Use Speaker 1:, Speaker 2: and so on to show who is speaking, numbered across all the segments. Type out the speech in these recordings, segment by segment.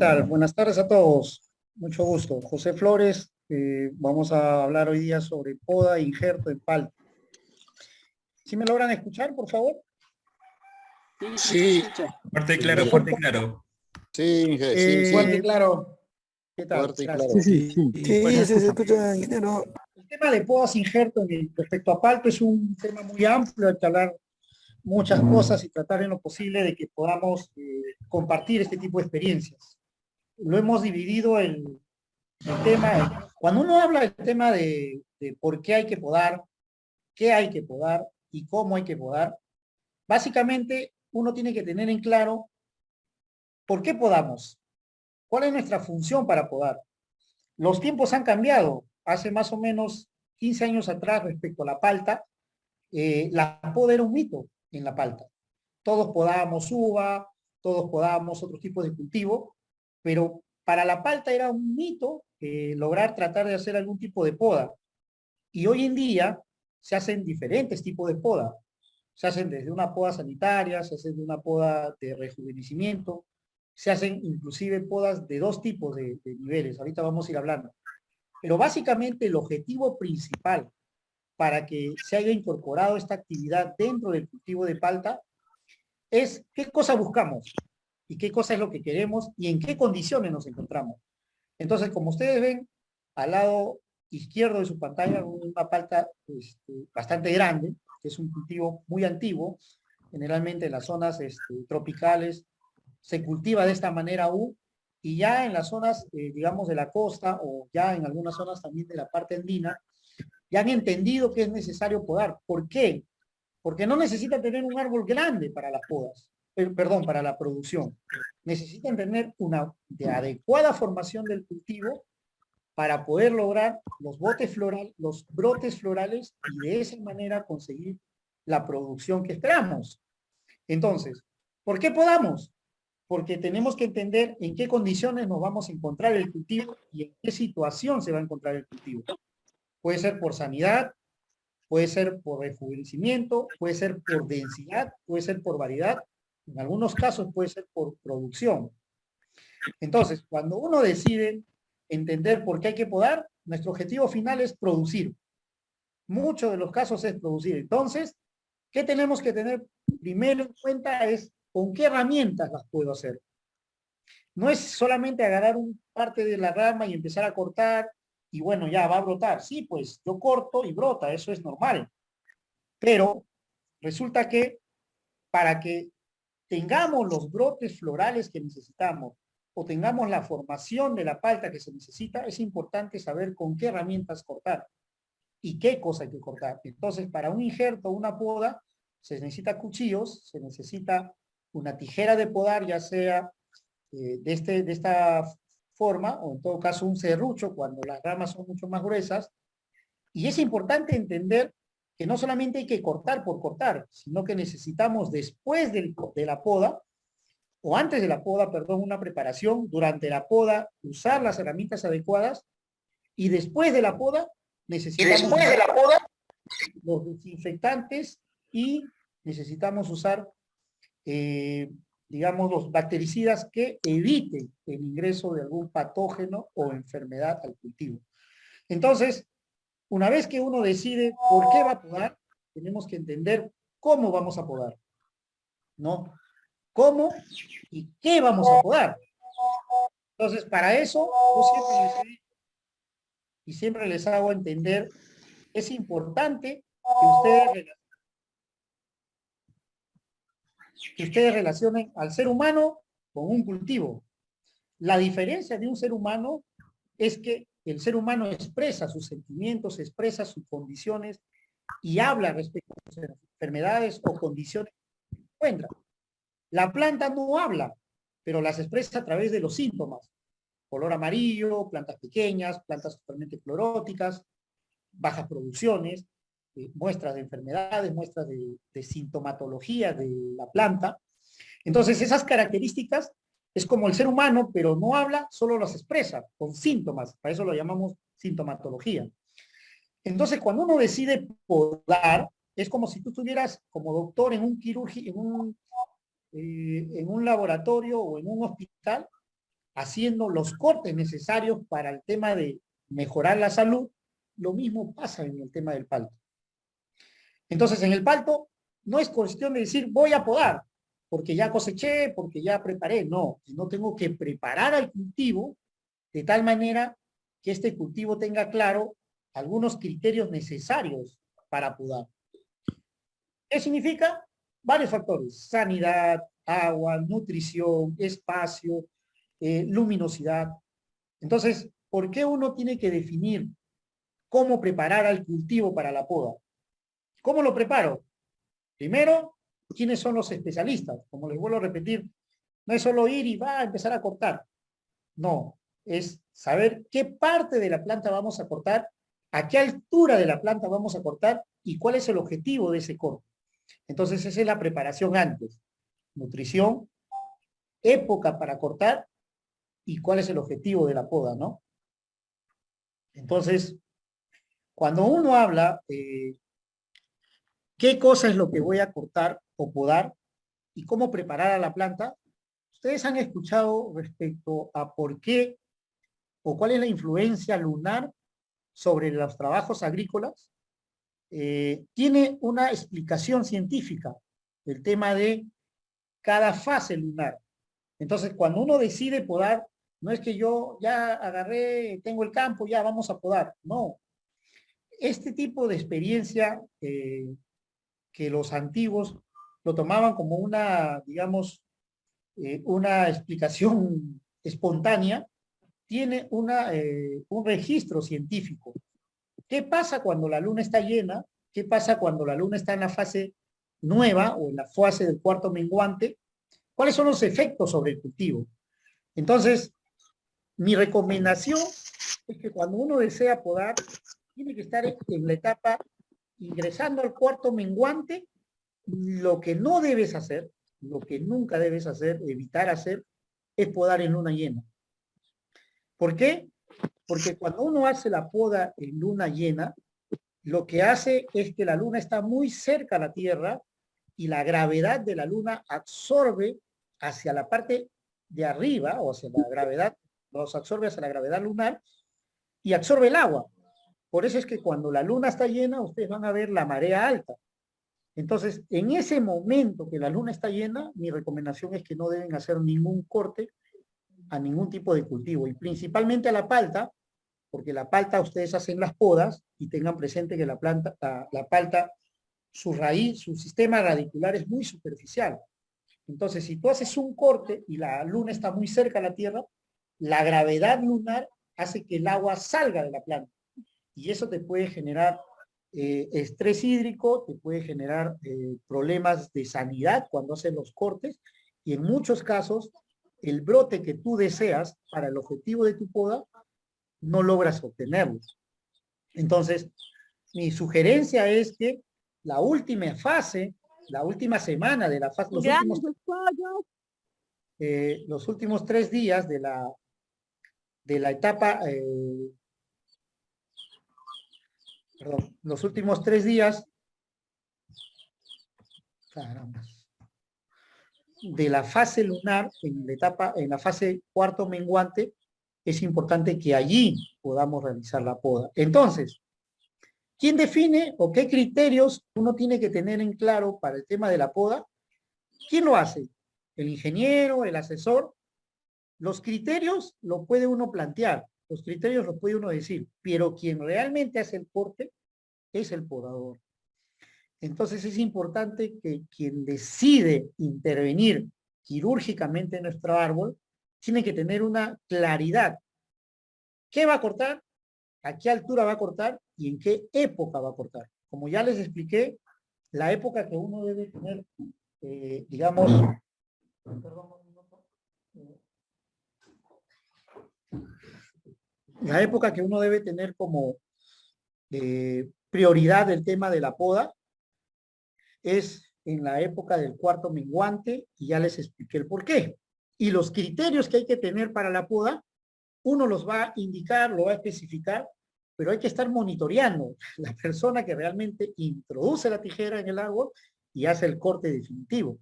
Speaker 1: tal? Buenas tardes a todos. Mucho gusto. José Flores. Vamos a hablar hoy día sobre poda e injerto en palta. ¿Sí me logran escuchar, por favor?
Speaker 2: Sí,
Speaker 3: Sí,
Speaker 4: Fuerte y claro, fuerte y claro.
Speaker 3: sí, Inge, sí,
Speaker 1: Fuerte y
Speaker 3: sí,
Speaker 1: claro. ¿Qué tal?
Speaker 3: fuerte y
Speaker 1: Gracias.
Speaker 3: claro.
Speaker 2: sí, se escucha, ingeniero.
Speaker 1: El tema de podas e injerto respecto a palta es un tema muy amplio, hay que hablar muchas cosas y tratar en lo posible de que podamos compartir este tipo de experiencias. Lo hemos dividido el tema, cuando uno habla del tema de por qué hay que podar, qué hay que podar y cómo hay que podar, básicamente uno tiene que tener en claro por qué podamos, cuál es nuestra función para podar. Los tiempos han cambiado. Hace más o menos 15 años atrás respecto a la palta, la poda era un mito en la palta. Todos podábamos uva, todos podábamos otros tipos de cultivo, pero para la palta era un mito lograr tratar de hacer algún tipo de poda. Y hoy en día se hacen diferentes tipos de poda. Se hacen desde una poda sanitaria, se hacen de una poda de rejuvenecimiento, se hacen inclusive podas de dos tipos de niveles. Ahorita vamos a ir hablando. Pero básicamente el objetivo principal para que se haya incorporado esta actividad dentro del cultivo de palta es qué cosa buscamos y qué cosa es lo que queremos y en qué condiciones nos encontramos. Entonces, como ustedes ven, al lado izquierdo de su pantalla, una palta bastante grande, que es un cultivo muy antiguo, generalmente en las zonas tropicales se cultiva de esta manera aún, y ya en las zonas, digamos, de la costa o ya en algunas zonas también de la parte andina, ya han entendido que es necesario podar. ¿Por qué? Porque no necesitan tener un árbol grande para las podas, perdón, para la producción. Necesitan tener una de adecuada formación del cultivo para poder lograr los brotes florales y de esa manera conseguir la producción que esperamos. Entonces, ¿por qué podamos? Porque tenemos que entender en qué condiciones nos vamos a encontrar el cultivo y en qué situación se va a encontrar el cultivo. Puede ser por sanidad, puede ser por rejuvenecimiento, puede ser por densidad, puede ser por variedad, en algunos casos puede ser por producción. Entonces, cuando uno decide entender por qué hay que podar, nuestro objetivo final es producir. Muchos de los casos es producir. Entonces, ¿qué tenemos que tener primero en cuenta? Es con qué herramientas las puedo hacer. No es solamente agarrar una parte de la rama y empezar a cortar y bueno, ya va a brotar. Sí, pues yo corto y brota, eso es normal. Pero resulta que para que tengamos los brotes florales que necesitamos o tengamos la formación de la palta que se necesita, es importante saber con qué herramientas cortar y qué cosa hay que cortar. Entonces, para un injerto, una poda, se necesita cuchillos, se necesita una tijera de podar, ya sea de esta forma, o en todo caso un serrucho cuando las ramas son mucho más gruesas. Y es importante entender que no solamente hay que cortar por cortar, sino que necesitamos después de la poda, o antes de la poda, perdón, una preparación, durante la poda, usar las herramientas adecuadas, y después de la poda, necesitamos los desinfectantes y necesitamos usar, digamos, los bactericidas que eviten el ingreso de algún patógeno o enfermedad al cultivo. Entonces, una vez que uno decide por qué va a podar, tenemos que entender cómo vamos a podar, ¿no? ¿Cómo y qué vamos a podar? Entonces, para eso, yo siempre les hago entender, es importante que ustedes relacionen al ser humano con un cultivo. La diferencia de un ser humano es que el ser humano expresa sus sentimientos, expresa sus condiciones y habla respecto a sus enfermedades o condiciones que se encuentran. La planta no habla, pero las expresa a través de los síntomas. Color amarillo, plantas pequeñas, plantas totalmente cloróticas, bajas producciones, muestras de enfermedades, muestras de sintomatología de la planta. Entonces, esas características es como el ser humano, pero no habla, solo las expresa con síntomas. Para eso lo llamamos sintomatología. Entonces, cuando uno decide podar, es como si tú estuvieras como doctor en un laboratorio o en un hospital haciendo los cortes necesarios para el tema de mejorar la salud, lo mismo pasa en el tema del palto. Entonces, en el palto no es cuestión de decir voy a podar, porque ya coseché, porque ya preparé, no, no tengo que preparar al cultivo de tal manera que este cultivo tenga claro algunos criterios necesarios para podar. ¿Qué significa? Varios factores: sanidad, agua, nutrición, espacio, luminosidad. Entonces, ¿por qué uno tiene que definir cómo preparar al cultivo para la poda? ¿Cómo lo preparo? Primero, ¿quiénes son los especialistas? Como les vuelvo a repetir, no es solo ir y va a empezar a cortar. No, es saber qué parte de la planta vamos a cortar, a qué altura de la planta vamos a cortar y cuál es el objetivo de ese corte. Entonces, esa es la preparación antes. Nutrición, época para cortar y cuál es el objetivo de la poda, ¿no? Entonces, cuando uno habla qué cosa es lo que voy a cortar o podar y cómo preparar a la planta, ustedes han escuchado respecto a por qué o cuál es la influencia lunar sobre los trabajos agrícolas. Tiene una explicación científica el tema de cada fase lunar. Entonces, cuando uno decide podar, no es que yo ya agarré, tengo el campo, ya vamos a podar. No. Este tipo de experiencia que los antiguos lo tomaban como una, digamos, una explicación espontánea, tiene un registro científico. ¿Qué pasa cuando la luna está llena? ¿Qué pasa cuando la luna está en la fase nueva o en la fase del cuarto menguante? ¿Cuáles son los efectos sobre el cultivo? Entonces, mi recomendación es que cuando uno desea podar, tiene que estar en la etapa ingresando al cuarto menguante. Lo que no debes hacer, lo que nunca debes hacer, evitar hacer, es podar en luna llena. ¿Por qué? Porque cuando uno hace la poda en luna llena, lo que hace es que la luna está muy cerca a la Tierra y la gravedad de la luna absorbe hacia la parte de arriba, o hacia la gravedad, los absorbe hacia la gravedad lunar y absorbe el agua. Por eso es que cuando la luna está llena, ustedes van a ver la marea alta. Entonces, en ese momento que la luna está llena, mi recomendación es que no deben hacer ningún corte a ningún tipo de cultivo, y principalmente a la palta, porque la palta ustedes hacen las podas y tengan presente que la palta, su raíz, su sistema radicular es muy superficial. Entonces, si tú haces un corte y la luna está muy cerca a la Tierra, la gravedad lunar hace que el agua salga de la planta. Y eso te puede generar estrés hídrico, te puede generar problemas de sanidad cuando haces los cortes, y en muchos casos el brote que tú deseas para el objetivo de tu poda no logras obtenerlo. Entonces, mi sugerencia es que la última fase, la última semana de la fase, los últimos 3 días de la etapa, perdón, los últimos 3 días, caramba, de la fase lunar, en la fase cuarto menguante, es importante que allí podamos realizar la poda. Entonces, ¿quién define o qué criterios uno tiene que tener en claro para el tema de la poda? ¿Quién lo hace? ¿El ingeniero, el asesor? Los criterios lo puede uno plantear, los criterios los puede uno decir, pero quien realmente hace el corte es el podador. Entonces es importante que quien decide intervenir quirúrgicamente en nuestro árbol tiene que tener una claridad. ¿Qué va a cortar? ¿A qué altura va a cortar? ¿Y en qué época va a cortar? Como ya les expliqué, la época que uno debe tener, digamos, la época que uno debe tener como prioridad del tema de la poda es en la época del cuarto menguante, y ya les expliqué el por qué. Y los criterios que hay que tener para la poda, uno los va a indicar, lo va a especificar, pero hay que estar monitoreando la persona que realmente introduce la tijera en el árbol y hace el corte definitivo.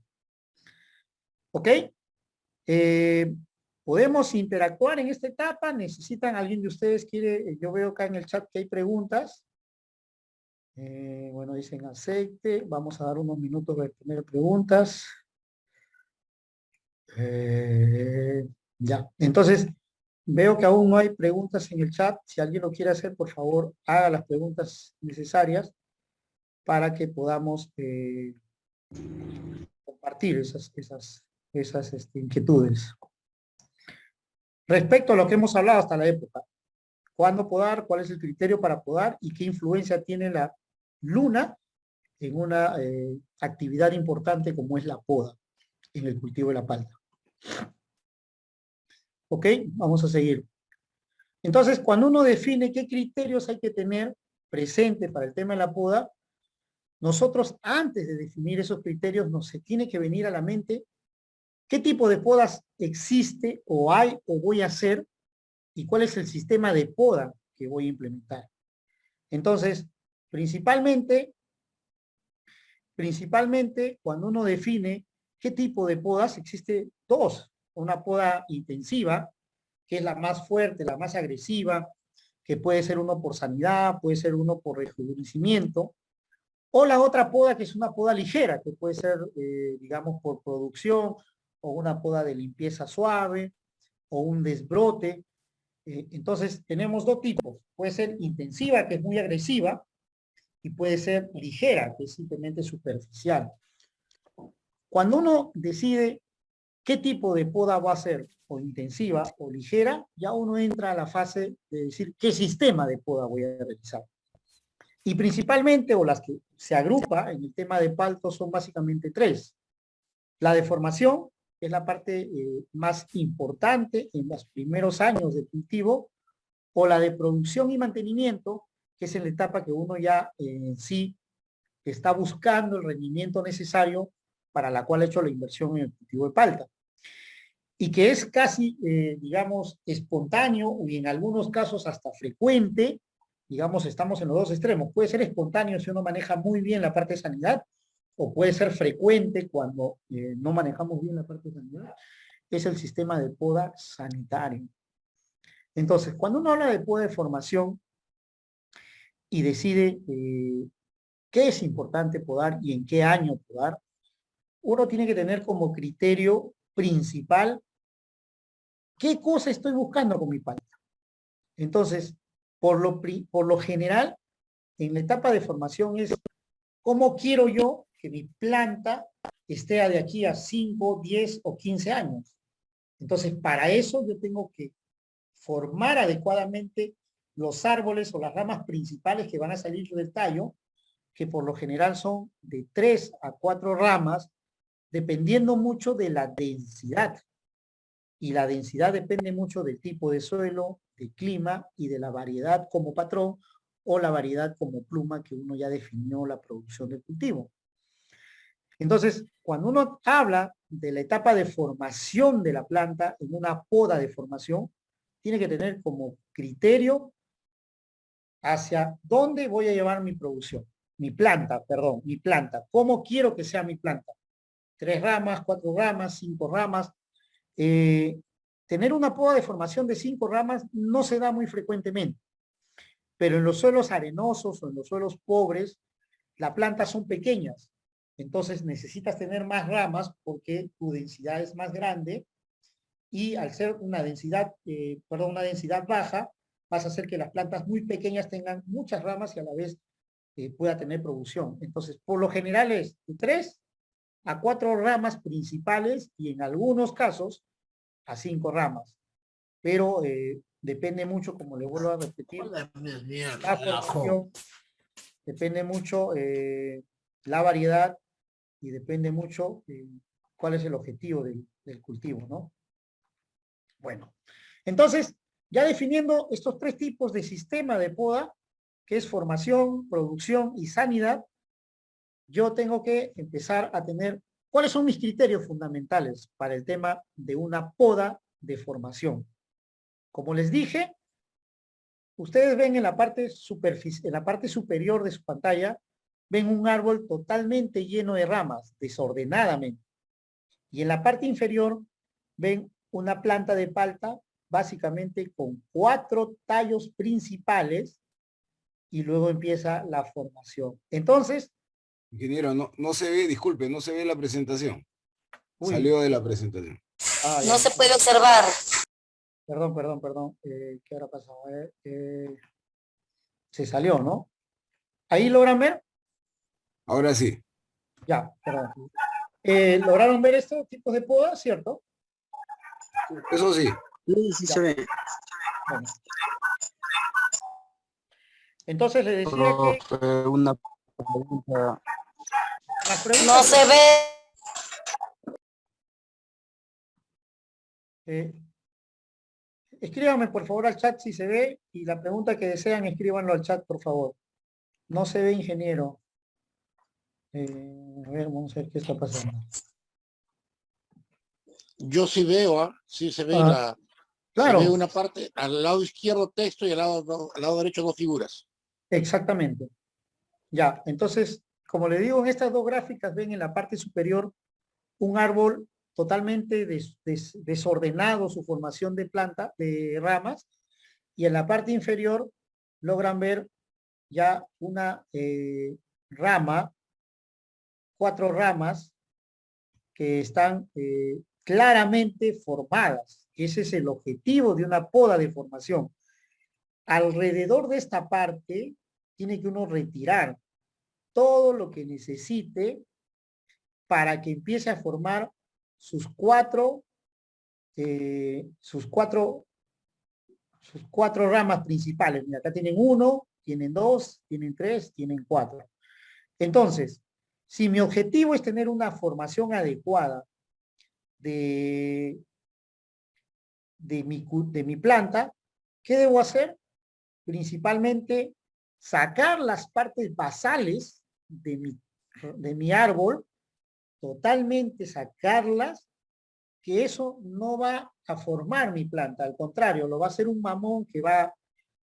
Speaker 1: ¿Ok? Podemos interactuar en esta etapa. ¿Necesitan alguien de ustedes quiere? Yo veo acá en el chat que hay preguntas. Bueno, dicen aceite. Vamos a dar unos minutos de tener preguntas. Ya, entonces veo que aún no hay preguntas en el chat. Si alguien lo quiere hacer, por favor, haga las preguntas necesarias para que podamos compartir esas inquietudes. Respecto a lo que hemos hablado hasta la época, ¿cuándo podar? ¿Cuál es el criterio para podar? ¿Y qué influencia tiene la luna en una actividad importante como es la poda en el cultivo de la palta? Ok, vamos a seguir. Entonces, cuando uno define qué criterios hay que tener presente para el tema de la poda, nosotros antes de definir esos criterios nos se tiene que venir a la mente qué tipo de podas existe o hay o voy a hacer y cuál es el sistema de poda que voy a implementar. Entonces, principalmente cuando uno define qué tipo de podas, existe dos. Una poda intensiva, que es la más fuerte, la más agresiva, que puede ser uno por sanidad, puede ser uno por rejuvenecimiento, o la otra poda que es una poda ligera, que puede ser, digamos, por producción, o una poda de limpieza suave, o un desbrote. Entonces, tenemos dos tipos. Puede ser intensiva, que es muy agresiva, y puede ser ligera, que es simplemente superficial. Cuando uno decide qué tipo de poda va a ser, o intensiva o ligera, ya uno entra a la fase de decir qué sistema de poda voy a realizar. Y principalmente, o las que se agrupa en el tema de palto, son básicamente tres. La deformación, que es la parte más importante en los primeros años de cultivo, o la de producción y mantenimiento, que es en la etapa que uno ya en sí está buscando el rendimiento necesario para la cual ha hecho la inversión en el cultivo de palta. Y que es casi, digamos, espontáneo y en algunos casos hasta frecuente. Digamos, estamos en los dos extremos. Puede ser espontáneo si uno maneja muy bien la parte de sanidad, o puede ser frecuente cuando no manejamos bien la parte de sanidad. Es el sistema de poda sanitario. Entonces, cuando uno habla de poda de formación y decide qué es importante podar y en qué año podar, uno tiene que tener como criterio principal qué cosa estoy buscando con mi palta. Entonces, por lo general, en la etapa de formación es cómo quiero yo que mi planta esté de aquí a 5, 10 o 15 años. Entonces, para eso yo tengo que formar adecuadamente los árboles o las ramas principales que van a salir del tallo, que por lo general son de 3 a 4 ramas, dependiendo mucho de la densidad. Y la densidad depende mucho del tipo de suelo, del clima y de la variedad como patrón o la variedad como pluma que uno ya definió la producción del cultivo. Entonces, cuando uno habla de la etapa de formación de la planta en una poda de formación, tiene que tener como criterio hacia dónde voy a llevar mi producción, mi planta. ¿Cómo quiero que sea mi planta? 3 ramas, 4 ramas, 5 ramas. Tener una poda de formación de 5 ramas no se da muy frecuentemente, pero en los suelos arenosos o en los suelos pobres, las plantas son pequeñas. Entonces necesitas tener más ramas porque tu densidad es más grande, y al ser una densidad, una densidad baja, vas a hacer que las plantas muy pequeñas tengan muchas ramas y a la vez pueda tener producción. Entonces, por lo general es de 3 a 4 ramas principales y en algunos casos a 5 ramas. Pero depende mucho, como le vuelvo a repetir, la formación, depende mucho la variedad y depende mucho cuál es el objetivo del cultivo, ¿no? Bueno, entonces, ya definiendo estos 3 tipos de sistema de poda, que es formación, producción y sanidad, yo tengo que empezar a tener cuáles son mis criterios fundamentales para el tema de una poda de formación. Como les dije, ustedes ven en la parte superior de su pantalla, ven un árbol totalmente lleno de ramas, desordenadamente. Y en la parte inferior ven una planta de palta básicamente con 4 tallos principales y luego empieza la formación. Entonces,
Speaker 3: Ingeniero, no se ve, disculpe, no se ve la presentación.
Speaker 1: uy,
Speaker 3: Salió de la presentación.
Speaker 1: ya,
Speaker 5: No se puede observar.
Speaker 1: perdón. ¿Qué habrá pasado? Se salió, ¿no? ¿Ahí logran ver?
Speaker 3: Ahora sí.
Speaker 1: Ya, perdón. ¿Lograron ver estos tipos de podas, cierto?
Speaker 3: Eso sí.
Speaker 2: Sí, sí se ve.
Speaker 1: Bueno. Entonces le decía que
Speaker 2: Profe, una pregunta.
Speaker 1: las preguntas...
Speaker 5: No se ve.
Speaker 1: Escríbanme por favor al chat si se ve y la pregunta que desean escríbanlo al chat por favor. No se ve, ingeniero. A ver, vamos a ver qué está pasando.
Speaker 6: Yo sí veo, sí se ve
Speaker 1: Claro,
Speaker 6: se ve una parte, al lado izquierdo texto y al lado derecho 2 figuras.
Speaker 1: exactamente. Ya, entonces, como le digo, en estas dos gráficas ven en la parte superior un árbol totalmente desordenado, su formación de planta, de ramas, y en la parte inferior logran ver ya una rama, 4 ramas que están claramente formadas. Ese es el objetivo de una poda de formación. Alrededor de esta parte tiene que uno retirar todo lo que necesite para que empiece a formar sus cuatro ramas principales. Mira, acá tienen 1, tienen 2, tienen 3, tienen 4. Entonces, si mi objetivo es tener una formación adecuada de mi planta, ¿qué debo hacer? Principalmente sacar las partes basales de mi árbol, totalmente sacarlas, que eso no va a formar mi planta, al contrario, lo va a hacer un mamón que va a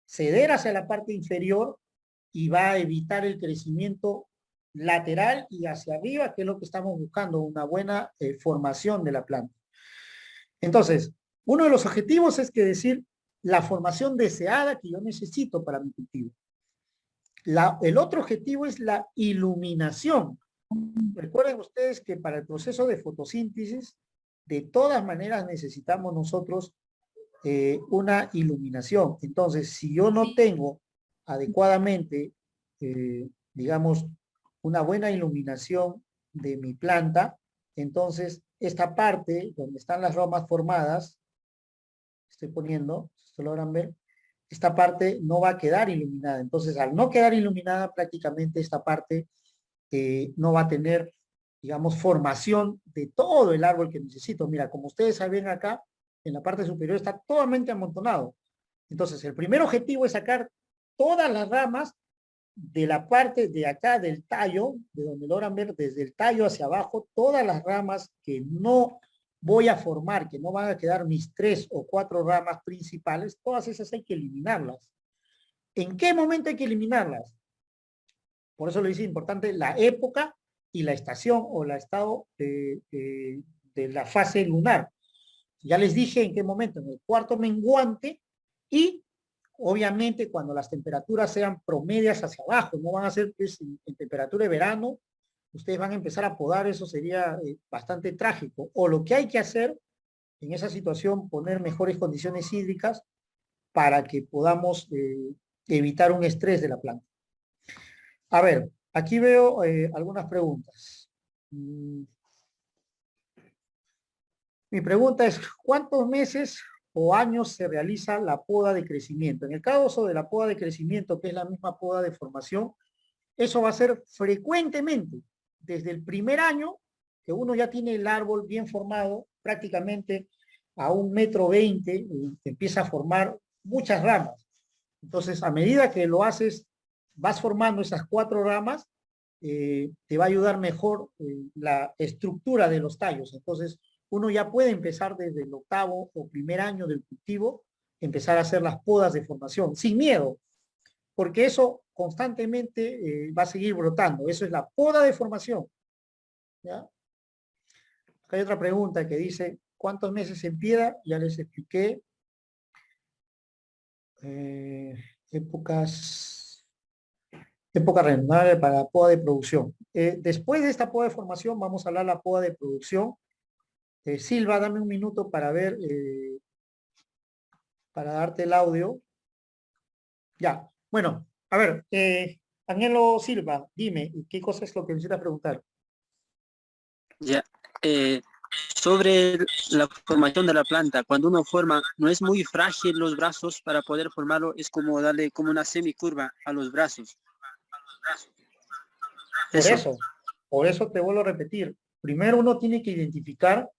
Speaker 1: ceder hacia la parte inferior y va a evitar el crecimiento lateral y hacia arriba, que es lo que estamos buscando, una buena formación de la planta. Entonces, uno de los objetivos es que decir la formación deseada que yo necesito para mi cultivo. El otro objetivo es la iluminación. Recuerden ustedes que para el proceso de fotosíntesis, de todas maneras necesitamos nosotros una iluminación. Entonces, si yo no tengo adecuadamente, digamos, una buena iluminación de mi planta, entonces esta parte donde están las ramas formadas, estoy poniendo, ¿se logran ver? Esta parte no va a quedar iluminada. Entonces, al no quedar iluminada, prácticamente esta parte no va a tener, digamos, formación de todo el árbol que necesito. Mira, como ustedes ven acá, en la parte superior está totalmente amontonado. Entonces, el primer objetivo es sacar todas las ramas de la parte de acá del tallo, de donde logran ver desde el tallo hacia abajo, todas las ramas que no voy a formar, que no van a quedar mis 3 o 4 ramas principales, todas esas hay que eliminarlas. ¿En qué momento hay que eliminarlas? Por eso lo dice importante la época y la estación o el estado de la fase lunar. Ya les dije en qué momento, en el cuarto menguante y obviamente cuando las temperaturas sean promedias hacia abajo, no van a ser pues, en temperatura de verano, ustedes van a empezar a podar, eso sería bastante trágico. O lo que hay que hacer en esa situación, poner mejores condiciones hídricas para que podamos evitar un estrés de la planta. A ver, aquí veo algunas preguntas. Mi pregunta es, ¿cuántos meses o años se realiza la poda de crecimiento? En el caso de la poda de crecimiento, que es la misma poda de formación, eso va a ser frecuentemente, desde el primer año, que uno ya tiene el árbol bien formado, prácticamente a 1,20 m, empieza a formar muchas ramas. Entonces, a medida que lo haces, vas formando esas 4 ramas, te va a ayudar mejor la estructura de los tallos. Entonces, uno ya puede empezar desde el 8º o primer año del cultivo, empezar a hacer las podas de formación, sin miedo, porque eso constantemente va a seguir brotando. Eso es la poda de formación. ¿Ya? Acá hay otra pregunta que dice, ¿Cuántos meses en piedra? Ya les expliqué. Época remunerable para la poda de producción. Después de esta poda de formación, vamos a hablar de la poda de producción. Silva, dame un minuto para ver, para darte el audio. Ya, bueno, a ver, Ángelo Silva, dime, ¿qué cosa es lo que necesitas preguntar?
Speaker 2: Ya. Sobre la formación de la planta, cuando uno forma, no es muy frágil los brazos para poder formarlo, es como darle como una semicurva a los brazos.
Speaker 1: Por eso te vuelvo a repetir. Primero uno tiene que identificar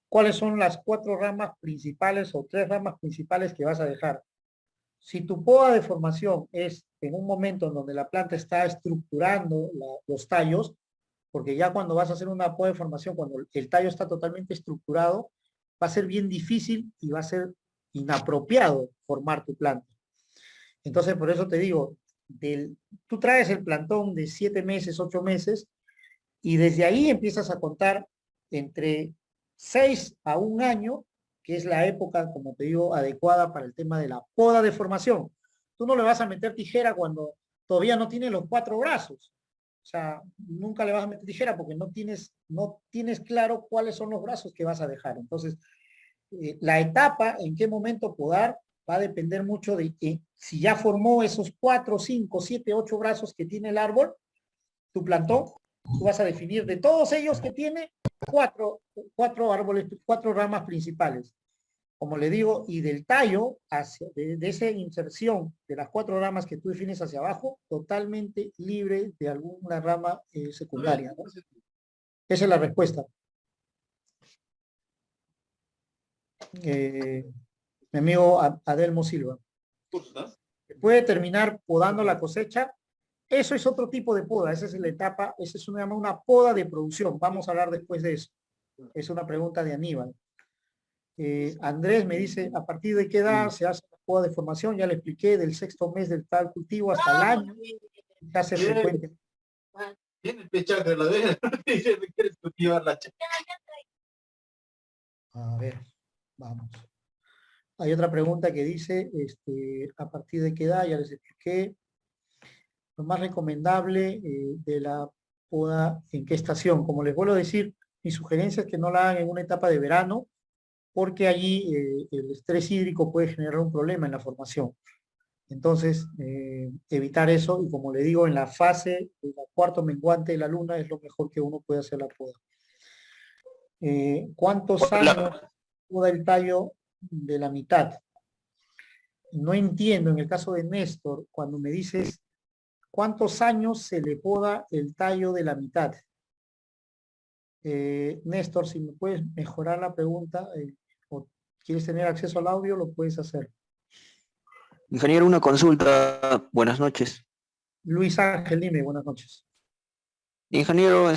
Speaker 1: cuáles son las 4 ramas principales o 3 ramas principales que vas a dejar. Si tu poda de formación es en un momento en donde la planta está estructurando los tallos, porque ya cuando vas a hacer una poda de formación, cuando el tallo está totalmente estructurado, va a ser bien difícil y va a ser inapropiado formar tu planta. Entonces, por eso te digo, tú traes el plantón de 7 meses, 8 meses, y desde ahí empiezas a contar entre 6 a 1 año, que es la época, como te digo, adecuada para el tema de la poda de formación. Tú no le vas a meter tijera cuando todavía no tiene los 4 brazos. O sea, nunca le vas a meter tijera porque no tienes claro cuáles son los brazos que vas a dejar. Entonces, la etapa, en qué momento podar, va a depender mucho de si ya formó esos 4, 5, 7, 8 brazos que tiene el árbol, tu plantón, tú vas a definir de todos ellos que tiene 4 árboles, 4 ramas principales. Como le digo, y del tallo, de esa inserción de las 4 ramas que tú defines hacia abajo, totalmente libre de alguna rama secundaria, ¿no? Esa es la respuesta. Mi amigo Adelmo Silva. Puede terminar podando la cosecha. Eso es otro tipo de poda, esa es la etapa, esa es una poda de producción. Vamos a hablar después de eso. Es una pregunta de Aníbal. Andrés me dice, ¿a partir de qué edad se hace la poda de formación? Ya le expliqué, del 6º mes del tal cultivo hasta el año. Se hace frecuente.
Speaker 7: Tiene el pechaje de la de quieres cultivar la
Speaker 1: A ver, vamos. Hay otra pregunta que dice, ¿a partir de qué edad? Ya les expliqué. Lo más recomendable de la poda, ¿en qué estación? Como les vuelvo a decir, mi sugerencia es que no la hagan en una etapa de verano, porque allí el estrés hídrico puede generar un problema en la formación. Entonces, evitar eso, y como le digo, en la fase del 4º menguante de la luna es lo mejor que uno puede hacer la poda. ¿Cuántos años poda el tallo de la mitad? No entiendo, en el caso de Néstor, cuando me dices, ¿cuántos años se le poda el tallo de la mitad? Néstor, si me puedes mejorar la pregunta, o quieres tener acceso al audio, lo puedes hacer.
Speaker 2: Ingeniero, una consulta. Buenas noches.
Speaker 1: Luis Ángel, dime, buenas noches.
Speaker 2: Ingeniero,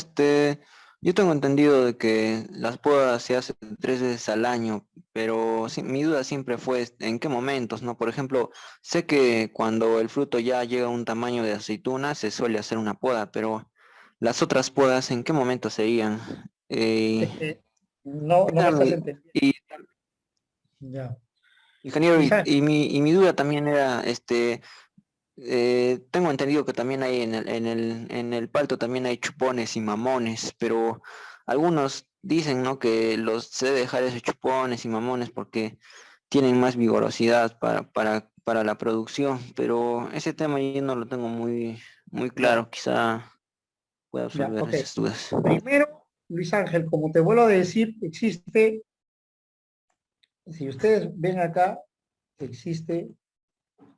Speaker 2: yo tengo entendido de que las podas se hacen 3 veces al año, pero sí, mi duda siempre fue en qué momentos, ¿no? Por ejemplo, sé que cuando el fruto ya llega a un tamaño de aceituna se suele hacer una poda, pero las otras podas, ¿en qué momento serían?
Speaker 1: No me estás entendiendo.
Speaker 2: Y,
Speaker 1: Ya.
Speaker 2: ingeniero,
Speaker 1: Luis Ángel,
Speaker 2: y mi duda también era, tengo entendido que también hay en el palto también hay chupones y mamones, pero algunos dicen, ¿no?, que se debe dejar esos chupones y mamones porque tienen más vigorosidad para la producción, pero ese tema yo no lo tengo muy claro, quizá pueda
Speaker 1: ya,
Speaker 2: absolver
Speaker 1: ok.
Speaker 2: esas dudas.
Speaker 1: Primero, Luis Ángel, como te vuelvo a decir, existe, si ustedes ven acá, existe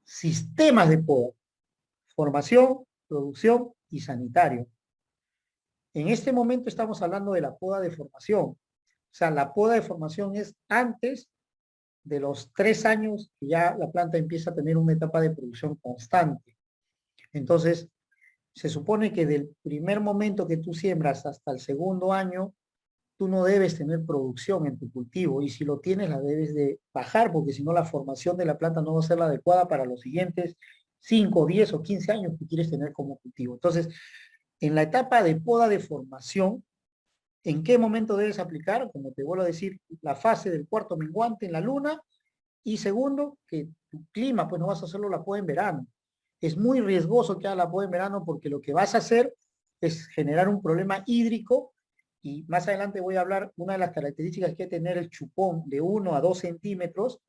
Speaker 1: sistemas de poda, formación, producción y sanitario. En este momento estamos hablando de la poda de formación. O sea, la poda de formación es antes de los 3 años que ya la planta empieza a tener una etapa de producción constante. Entonces, se supone que del primer momento que tú siembras hasta el 2º año, tú no debes tener producción en tu cultivo, y si lo tienes la debes de bajar, porque si no la formación de la planta no va a ser la adecuada para los siguientes 5, 10 o 15 años que quieres tener como cultivo. Entonces, en la etapa de poda de formación, ¿En qué momento debes aplicar? Como te vuelvo a decir, la fase del cuarto menguante en la luna. Y segundo, que tu clima, pues no vas a hacerlo la poda en verano. Es muy riesgoso que hagas la poda en verano porque lo que vas a hacer es generar un problema hídrico. Y más adelante voy a hablar, una de las características que hay que tener el chupón de 1 a 2 centímetros.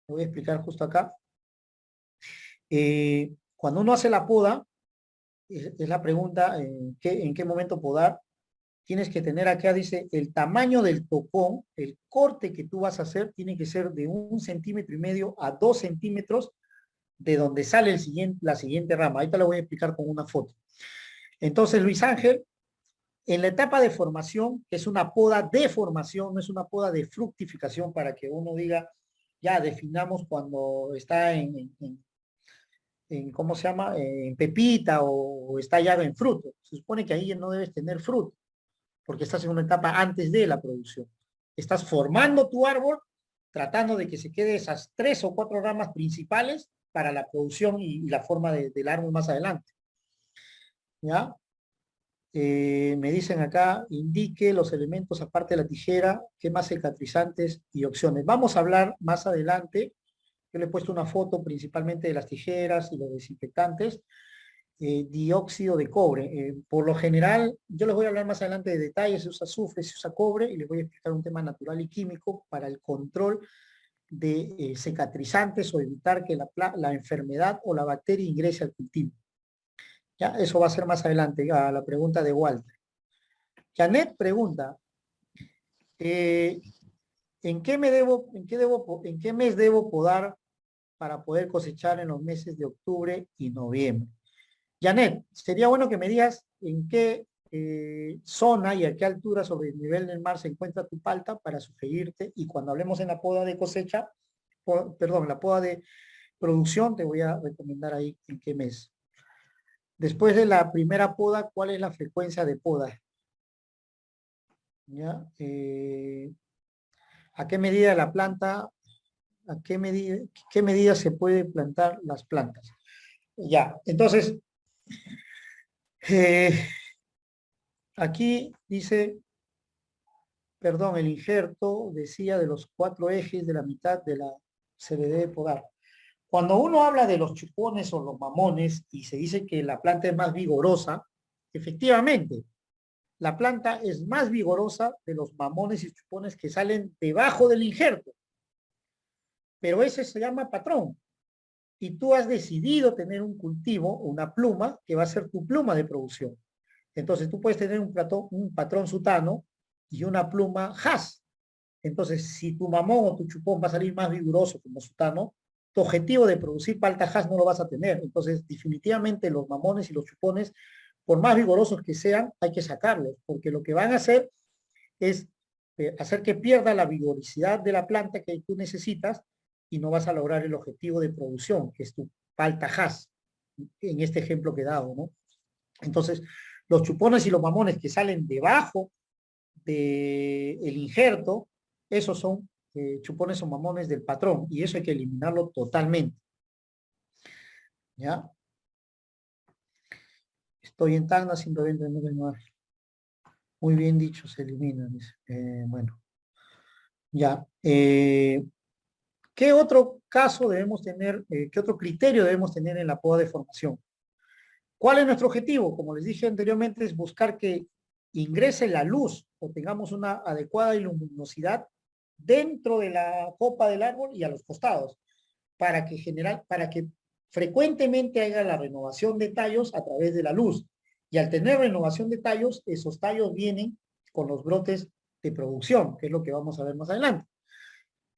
Speaker 1: Lo voy a explicar justo acá. Cuando uno hace la poda, es la pregunta, ¿en qué momento podar? Tienes que tener acá, dice, el tamaño del topón, el corte que tú vas a hacer tiene que ser de 1,5 centímetros a 2 centímetros de donde sale la siguiente rama. Ahí te lo voy a explicar con una foto. Entonces, Luis Ángel, en la etapa de formación, que es una poda de formación, no es una poda de fructificación, para que uno diga, ya definamos cuando está en ¿cómo se llama? En pepita o está ya en fruto. Se supone que ahí no debes tener fruto, porque estás en una etapa antes de la producción. Estás formando tu árbol, tratando de que se quede esas 3 o 4 ramas principales para la producción y la forma del árbol más adelante. ¿Ya? Me dicen acá, indique los elementos aparte de la tijera, qué más cicatrizantes y opciones. Vamos a hablar más adelante. Yo le he puesto una foto principalmente de las tijeras y los desinfectantes. Dióxido de cobre. Por lo general, yo les voy a hablar más adelante de detalles, se usa azufre, se usa cobre, y les voy a explicar un tema natural y químico para el control de cicatrizantes o evitar que la enfermedad o la bacteria ingrese al cultivo. Ya, eso va a ser más adelante, a la pregunta de Walter. Janet pregunta, ¿en qué mes debo podar para poder cosechar en los meses de octubre y noviembre? Janet, sería bueno que me digas en qué zona y a qué altura sobre el nivel del mar se encuentra tu palta para sugerirte, y cuando hablemos en la poda de cosecha, la poda de producción, te voy a recomendar ahí en qué mes. Después de la primera poda, ¿cuál es la frecuencia de poda? ¿Ya? ¿A qué medida la planta, qué medida se puede plantar las plantas? Ya, entonces, aquí dice, perdón, el injerto decía de los 4 ejes de la mitad de la se le debe podar. Cuando uno habla de los chupones o los mamones y se dice que la planta es más vigorosa, efectivamente, la planta es más vigorosa de los mamones y chupones que salen debajo del injerto. Pero ese se llama patrón. Y tú has decidido tener un cultivo, una pluma, que va a ser tu pluma de producción. Entonces tú puedes tener un patrón sutano y una pluma Hass. Entonces, si tu mamón o tu chupón va a salir más vigoroso como sutano, tu objetivo de producir palta Hass no lo vas a tener. Entonces, definitivamente los mamones y los chupones, por más vigorosos que sean, hay que sacarlos, porque lo que van a hacer es hacer que pierda la vigorosidad de la planta que tú necesitas y no vas a lograr el objetivo de producción, que es tu palta Hass, en este ejemplo que he dado, ¿no? Entonces, los chupones y los mamones que salen debajo del injerto, esos son chupones o mamones del patrón, y eso hay que eliminarlo totalmente. ¿Ya? Estoy en Tacna, simplemente no. Muy bien dicho, se elimina. Bueno. Ya. ¿Qué otro caso debemos tener, qué otro criterio debemos tener en la poda de formación? ¿Cuál es nuestro objetivo? Como les dije anteriormente, es buscar que ingrese la luz o tengamos una adecuada luminosidad dentro de la copa del árbol y a los costados, para que frecuentemente haya la renovación de tallos a través de la luz. Y al tener renovación de tallos, esos tallos vienen con los brotes de producción, que es lo que vamos a ver más adelante.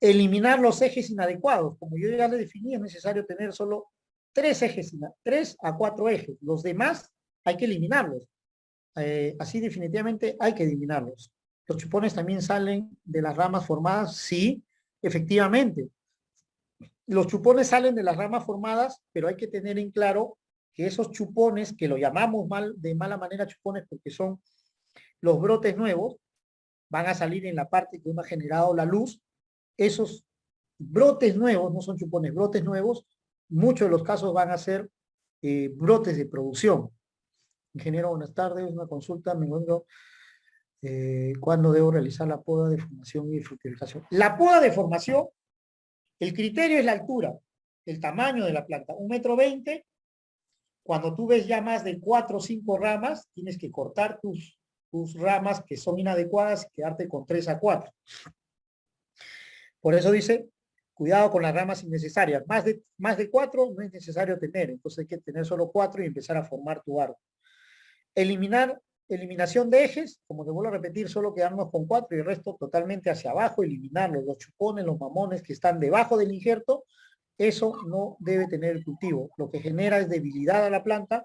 Speaker 1: Eliminar los ejes inadecuados. Como yo ya le definí, es necesario tener solo 3 ejes, 3 a 4 ejes. Los demás hay que eliminarlos. Así definitivamente hay que eliminarlos. ¿Los chupones también salen de las ramas formadas? Sí, efectivamente. Los chupones salen de las ramas formadas, pero hay que tener en claro que esos chupones, que lo llamamos de mala manera chupones porque son los brotes nuevos, van a salir en la parte que uno ha generado la luz. Esos brotes nuevos, no son chupones, brotes nuevos, muchos de los casos van a ser brotes de producción. Ingeniero, buenas tardes, una consulta, me encuentro ¿Cuándo debo realizar la poda de formación y fructificación? La poda de formación, el criterio es la altura, el tamaño de la planta, 1,20 m. Cuando tú ves ya más de 4 o 5 ramas, tienes que cortar tus ramas que son inadecuadas y quedarte con 3 a 4. Por eso dice, cuidado con las ramas innecesarias. Más de 4 no es necesario tener, entonces hay que tener solo 4 y empezar a formar tu árbol. Eliminación de ejes, como te vuelvo a repetir, solo quedarnos con 4 y el resto totalmente hacia abajo, eliminarlos, los chupones, los mamones que están debajo del injerto, eso no debe tener el cultivo. Lo que genera es debilidad a la planta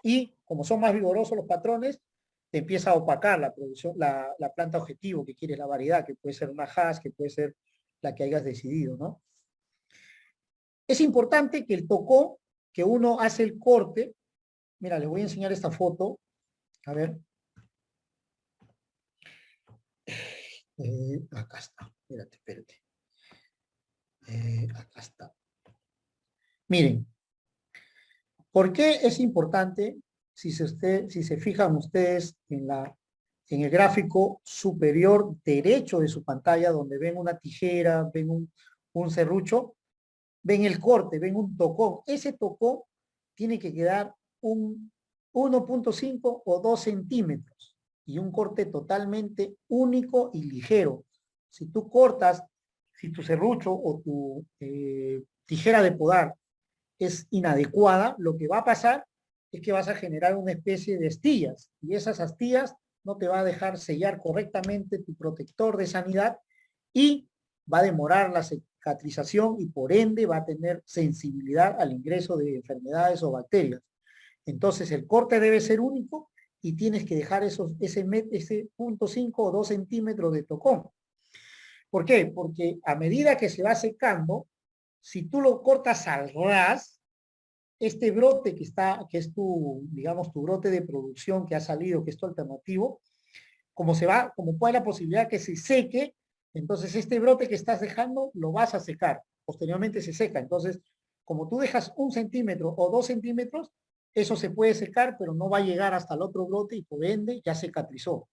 Speaker 1: y como son más vigorosos los patrones, te empieza a opacar la producción, la planta objetivo que quieres, la variedad, que puede ser una Hass, que puede ser la que hayas decidido, ¿no? Es importante que el tocó, que uno hace el corte, mira, les voy a enseñar esta foto, a ver. Acá está, espérate. Acá está. Miren, ¿por qué es importante? Si se fijan ustedes en el gráfico superior derecho de su pantalla, donde ven una tijera, ven un serrucho, ven el corte, ven un tocón. Ese tocón tiene que quedar un 1,5 o 2 centímetros y un corte totalmente único y ligero. Si tú cortas, si tu serrucho o tu tijera de podar es inadecuada, lo que va a pasar es que vas a generar una especie de astillas y esas astillas no te va a dejar sellar correctamente tu protector de sanidad y va a demorar la cicatrización y por ende va a tener sensibilidad al ingreso de enfermedades o bacterias. Entonces el corte debe ser único y tienes que dejar ese 0,5 o 2 centímetros de tocón. ¿Por qué? Porque a medida que se va secando, si tú lo cortas al ras, este brote que es tu, digamos, tu brote de producción que ha salido, que es tu alternativo, como puede la posibilidad que se seque, entonces este brote que estás dejando lo vas a secar, posteriormente se seca, entonces como tú dejas 1 centímetro o 2 centímetros, eso se puede secar, pero no va a llegar hasta el otro brote y por ende ya cicatrizó.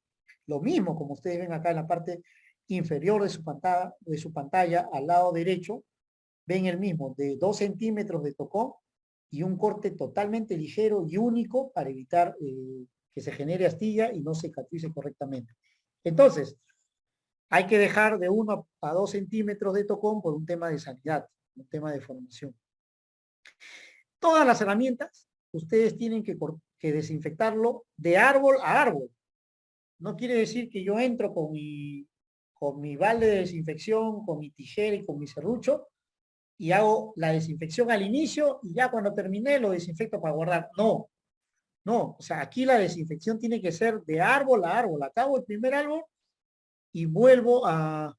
Speaker 1: Lo mismo, como ustedes ven acá en la parte inferior de su pantalla, al lado derecho, ven el mismo, de 2 centímetros de tocón y un corte totalmente ligero y único para evitar que se genere astilla y no cicatrice correctamente. Entonces, hay que dejar de 1 a 2 centímetros de tocón por un tema de sanidad, un tema de formación. Todas las herramientas, ustedes tienen que desinfectarlo de árbol a árbol. No quiere decir que yo entro con mi balde de desinfección, con mi tijera y con mi serrucho, y hago la desinfección al inicio y ya cuando terminé lo desinfecto para guardar. No, o sea, aquí la desinfección tiene que ser de árbol a árbol. Acabo el primer árbol y vuelvo a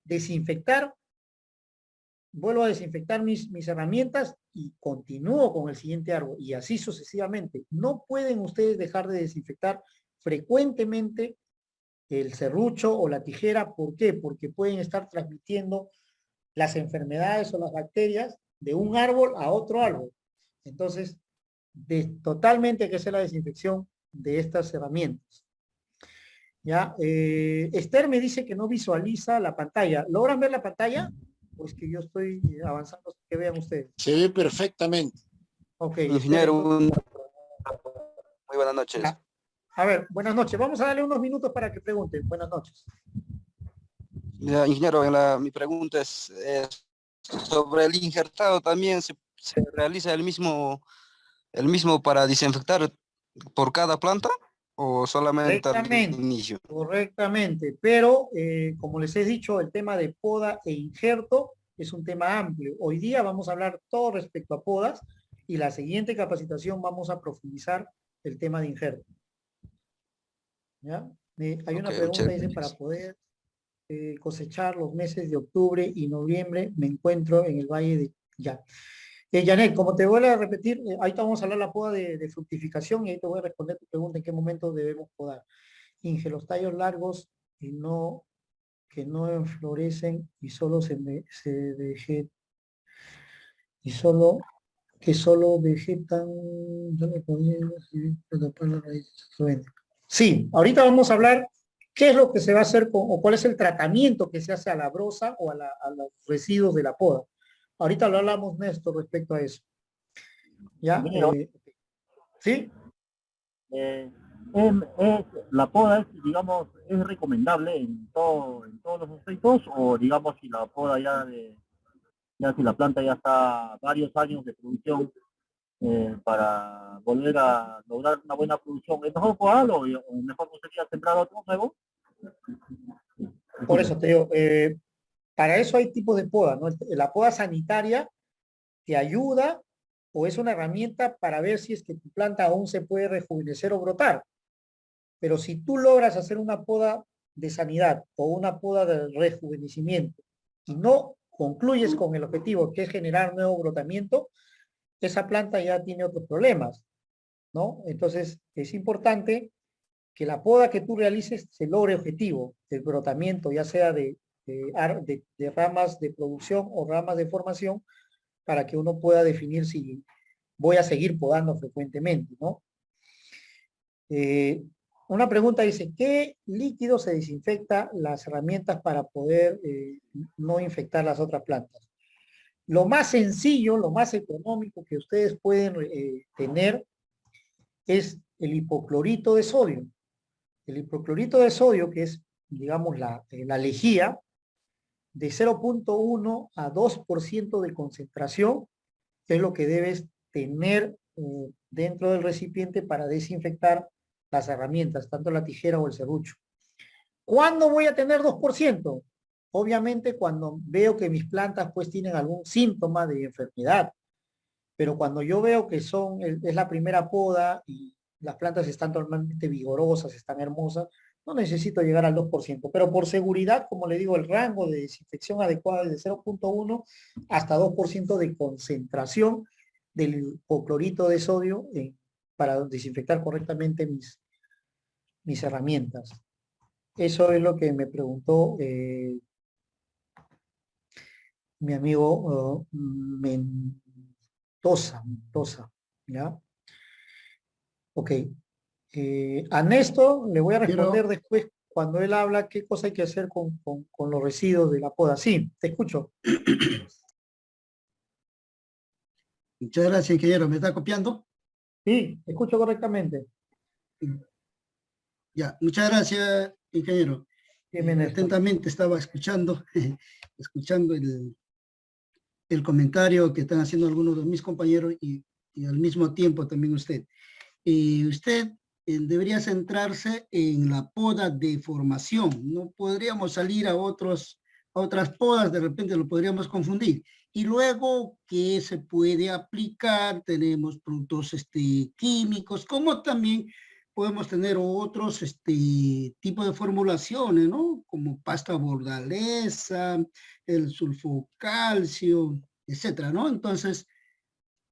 Speaker 1: desinfectar, mis herramientas y continúo con el siguiente árbol y así sucesivamente. No pueden ustedes dejar de desinfectar frecuentemente el serrucho o la tijera. ¿Por qué? Porque pueden estar transmitiendo las enfermedades o las bacterias de un árbol a otro árbol. Entonces, totalmente hay que hacer la desinfección de estas herramientas. ¿Ya? Esther me dice que no visualiza la pantalla. ¿Logran ver la pantalla? Pues que yo estoy avanzando, que vean ustedes.
Speaker 6: Se ve perfectamente.
Speaker 1: Ok.
Speaker 8: Ingeniero, muy buenas noches.
Speaker 1: A ver, buenas noches. Vamos a darle unos minutos para que pregunten. Buenas noches.
Speaker 8: Ya, ingeniero, mi pregunta es sobre el injertado. ¿También se realiza el mismo para desinfectar por cada planta o solamente al inicio?
Speaker 1: Correctamente, pero como les he dicho, el tema de poda e injerto es un tema amplio. Hoy día vamos a hablar todo respecto a podas y la siguiente capacitación vamos a profundizar el tema de injerto. ¿Ya? Hay una pregunta, dice, para poder cosechar los meses de octubre y noviembre, me encuentro en el Valle de... Ya. Janet, como te voy a repetir, ahorita vamos a hablar de la poda de fructificación y ahí te voy a responder tu pregunta en qué momento debemos podar. Inge, los tallos largos que no enflorecen y solo que solo vegetan, tapar la raíz, se vende. Sí, ahorita vamos a hablar qué es lo que se va a hacer o cuál es el tratamiento que se hace a la brosa o a los residuos de la poda. Ahorita lo hablamos, Néstor, respecto a eso. ¿Ya? ¿Sí?
Speaker 9: La poda es, digamos, es recomendable en todos los aspectos, o digamos si la poda ya si la planta ya está varios años de producción, para volver a lograr una buena producción, ¿es mejor podarlo o mejor no sería sembrar otro nuevo?
Speaker 1: Por eso te digo, para eso hay tipos de poda, ¿no? La poda sanitaria te ayuda o es una herramienta para ver si es que tu planta aún se puede rejuvenecer o brotar. Pero si tú logras hacer una poda de sanidad o una poda de rejuvenecimiento y no concluyes con el objetivo que es generar nuevo brotamiento, esa planta ya tiene otros problemas, ¿no? Entonces es importante que la poda que tú realices se logre objetivo del brotamiento, ya sea de ramas de producción o ramas de formación, para que uno pueda definir si voy a seguir podando frecuentemente, ¿no? Una pregunta dice, ¿qué líquido se desinfecta las herramientas para poder no infectar las otras plantas? Lo más sencillo, lo más económico que ustedes pueden tener es el hipoclorito de sodio. El hipoclorito de sodio, que es, digamos, la lejía, de 0.1 a 2% de concentración, es lo que debes tener dentro del recipiente para desinfectar las herramientas, tanto la tijera o el serrucho. ¿Cuándo voy a tener 2%? Obviamente cuando veo que mis plantas pues tienen algún síntoma de enfermedad, pero cuando yo veo que es la primera poda y las plantas están totalmente vigorosas, están hermosas, no necesito llegar al 2%, pero por seguridad, como le digo, el rango de desinfección adecuada es de 0.1 hasta 2% de concentración del hipoclorito de sodio para desinfectar correctamente mis herramientas. Eso es lo que me preguntó mi amigo Mendoza, ¿ya? Ok. A Néstor le voy a responder después cuando él habla qué cosa hay que hacer con los residuos de la poda. Sí, te escucho.
Speaker 10: Muchas gracias, ingeniero. ¿Me está copiando?
Speaker 1: Sí, te escucho correctamente.
Speaker 10: Ya, muchas gracias, ingeniero.
Speaker 1: Néstor.
Speaker 10: Atentamente estaba escuchando el comentario que están haciendo algunos de mis compañeros y al mismo tiempo también usted. Usted debería centrarse en la poda de formación. No podríamos salir a otras podas, de repente lo podríamos confundir. Y luego, ¿qué se puede aplicar? Tenemos productos químicos, como también podemos tener otros tipos de formulaciones, ¿no? Como pasta bordaleza, el sulfocalcio, etcétera, ¿no? Entonces,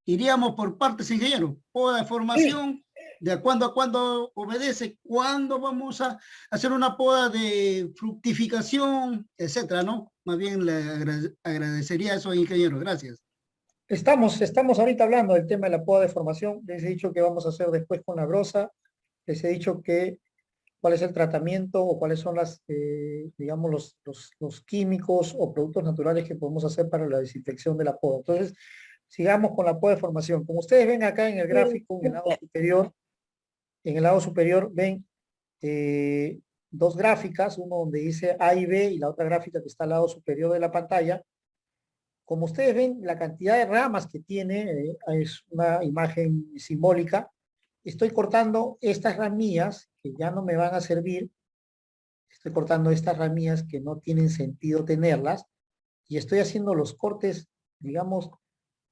Speaker 10: iríamos por partes, ingeniero. Poda de formación, ¿de cuándo a cuándo obedece? ¿Cuándo vamos a hacer una poda de fructificación, etcétera, no? Más bien le agradecería eso, ingeniero. Gracias.
Speaker 1: Estamos ahorita hablando del tema de la poda de formación. Les he dicho que vamos a hacer después con la brosa. Les he dicho cuál es el tratamiento o cuáles son digamos, los químicos o productos naturales que podemos hacer para la desinfección de la poda. Entonces, sigamos con la poda de formación. Como ustedes ven acá en el gráfico, en el lado superior ven dos gráficas, uno donde dice A y B y la otra gráfica que está al lado superior de la pantalla. Como ustedes ven, la cantidad de ramas que tiene es una imagen simbólica. Estoy cortando estas ramillas que ya no me van a servir. Estoy cortando estas ramillas que no tienen sentido tenerlas y estoy haciendo los cortes, digamos,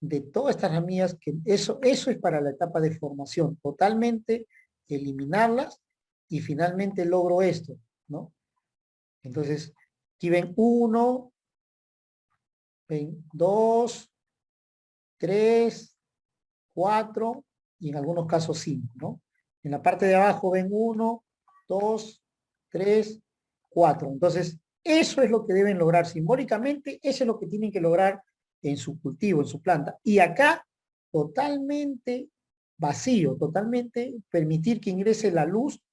Speaker 1: de todas estas ramillas, que eso es para la etapa de formación, totalmente eliminarlas y finalmente logro esto, ¿no? Entonces, aquí ven 1, ven 2, 3, 4 y en algunos casos 5, ¿no? En la parte de abajo ven 1, 2, 3, 4. Entonces, eso es lo que deben lograr simbólicamente, eso es lo que tienen que lograr en su cultivo, en su planta. Y acá totalmente vacío, totalmente permitir que ingrese la luz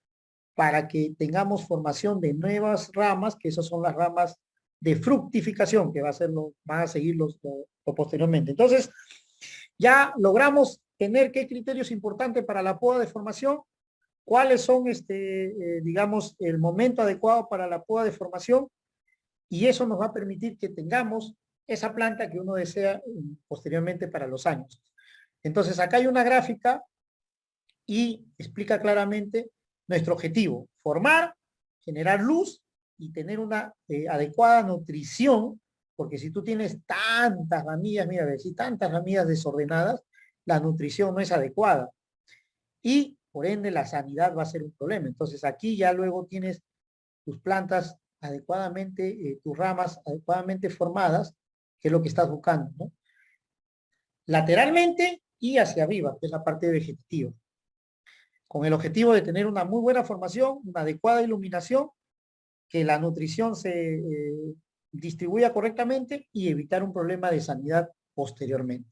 Speaker 1: para que tengamos formación de nuevas ramas, que esas son las ramas de fructificación, que van a seguir lo posteriormente. Entonces, ya logramos tener qué criterios importantes para la poda de formación, cuáles son, digamos, el momento adecuado para la poda de formación, y eso nos va a permitir que tengamos esa planta que uno desea posteriormente para los años. Entonces, acá hay una gráfica y explica claramente nuestro objetivo: formar, generar luz y tener una adecuada nutrición, porque si tú tienes tantas ramillas, mira, si tantas ramillas desordenadas, la nutrición no es adecuada y por ende la sanidad va a ser un problema. Entonces aquí ya luego tienes tus plantas adecuadamente, tus ramas adecuadamente formadas, que es lo que estás buscando, ¿no? Lateralmente y hacia arriba, que es la parte vegetativa, con el objetivo de tener una muy buena formación, una adecuada iluminación, que la nutrición se distribuya correctamente y evitar un problema de sanidad posteriormente.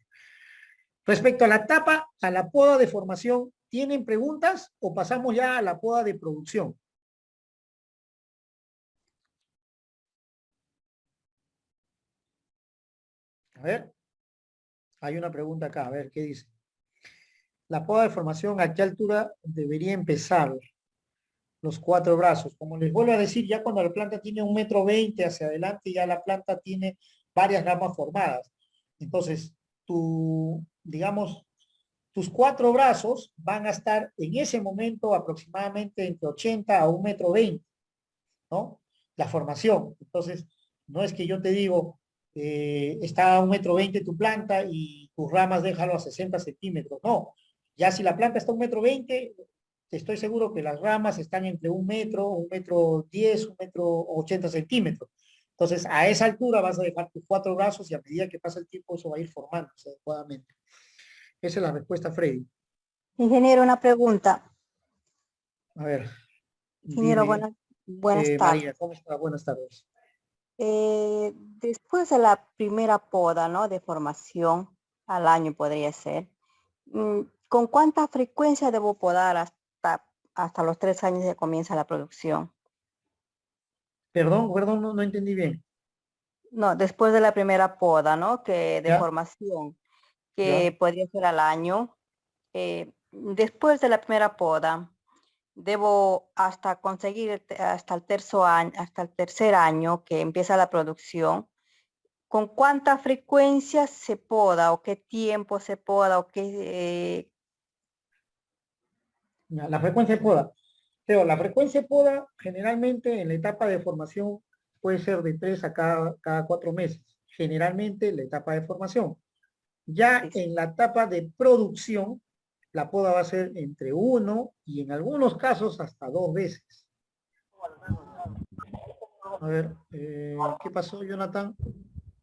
Speaker 1: Respecto a la etapa, a la poda de formación, ¿tienen preguntas o pasamos ya a la poda de producción? A ver, hay una pregunta acá, a ver, ¿qué dice? La poda de formación, ¿a qué altura debería empezar? Los 4 brazos. Como les vuelvo a decir, ya cuando la planta tiene 1,20 m hacia adelante, ya la planta tiene varias ramas formadas. Entonces, digamos, tus 4 brazos van a estar en ese momento aproximadamente entre 80 a 1,20 m, ¿no? La formación. Entonces, no es que yo te digo, está a 1,20 m tu planta y tus ramas déjalo a 60 centímetros. No, ya si la planta está a 1,20 m, estoy seguro que las ramas están entre 1 metro, 1,10 m, 1,80 centímetros. Entonces, a esa altura vas a dejar tus 4 brazos y a medida que pasa el tiempo eso va a ir formándose adecuadamente. Esa es la respuesta, Freddy.
Speaker 11: Ingeniero, una pregunta.
Speaker 1: A ver.
Speaker 11: Ingeniero,
Speaker 1: Dime,
Speaker 11: buenas tardes.
Speaker 1: María, ¿cómo está? Buenas tardes.
Speaker 11: Después de la primera poda, ¿no? De formación, al año podría ser, ¿con cuánta frecuencia debo podar hasta los 3 años que comienza la producción?
Speaker 1: Perdón, no entendí bien.
Speaker 11: No, después de la primera poda, ¿no? Que de
Speaker 1: ¿Ya?
Speaker 11: formación,
Speaker 1: ¿Ya?
Speaker 11: que podría ser al año. Después de la primera poda, debo hasta conseguir hasta el tercer año que empieza la producción. ¿Con cuánta frecuencia se poda o qué tiempo se poda o qué?
Speaker 1: La frecuencia de poda. Pero la frecuencia de poda generalmente en la etapa de formación puede ser de 3 a cada 4 meses. Generalmente la etapa de formación. Ya en la etapa de producción, la poda va a ser entre 1 y en algunos casos hasta 2 veces. A ver, ¿qué pasó, Jonathan?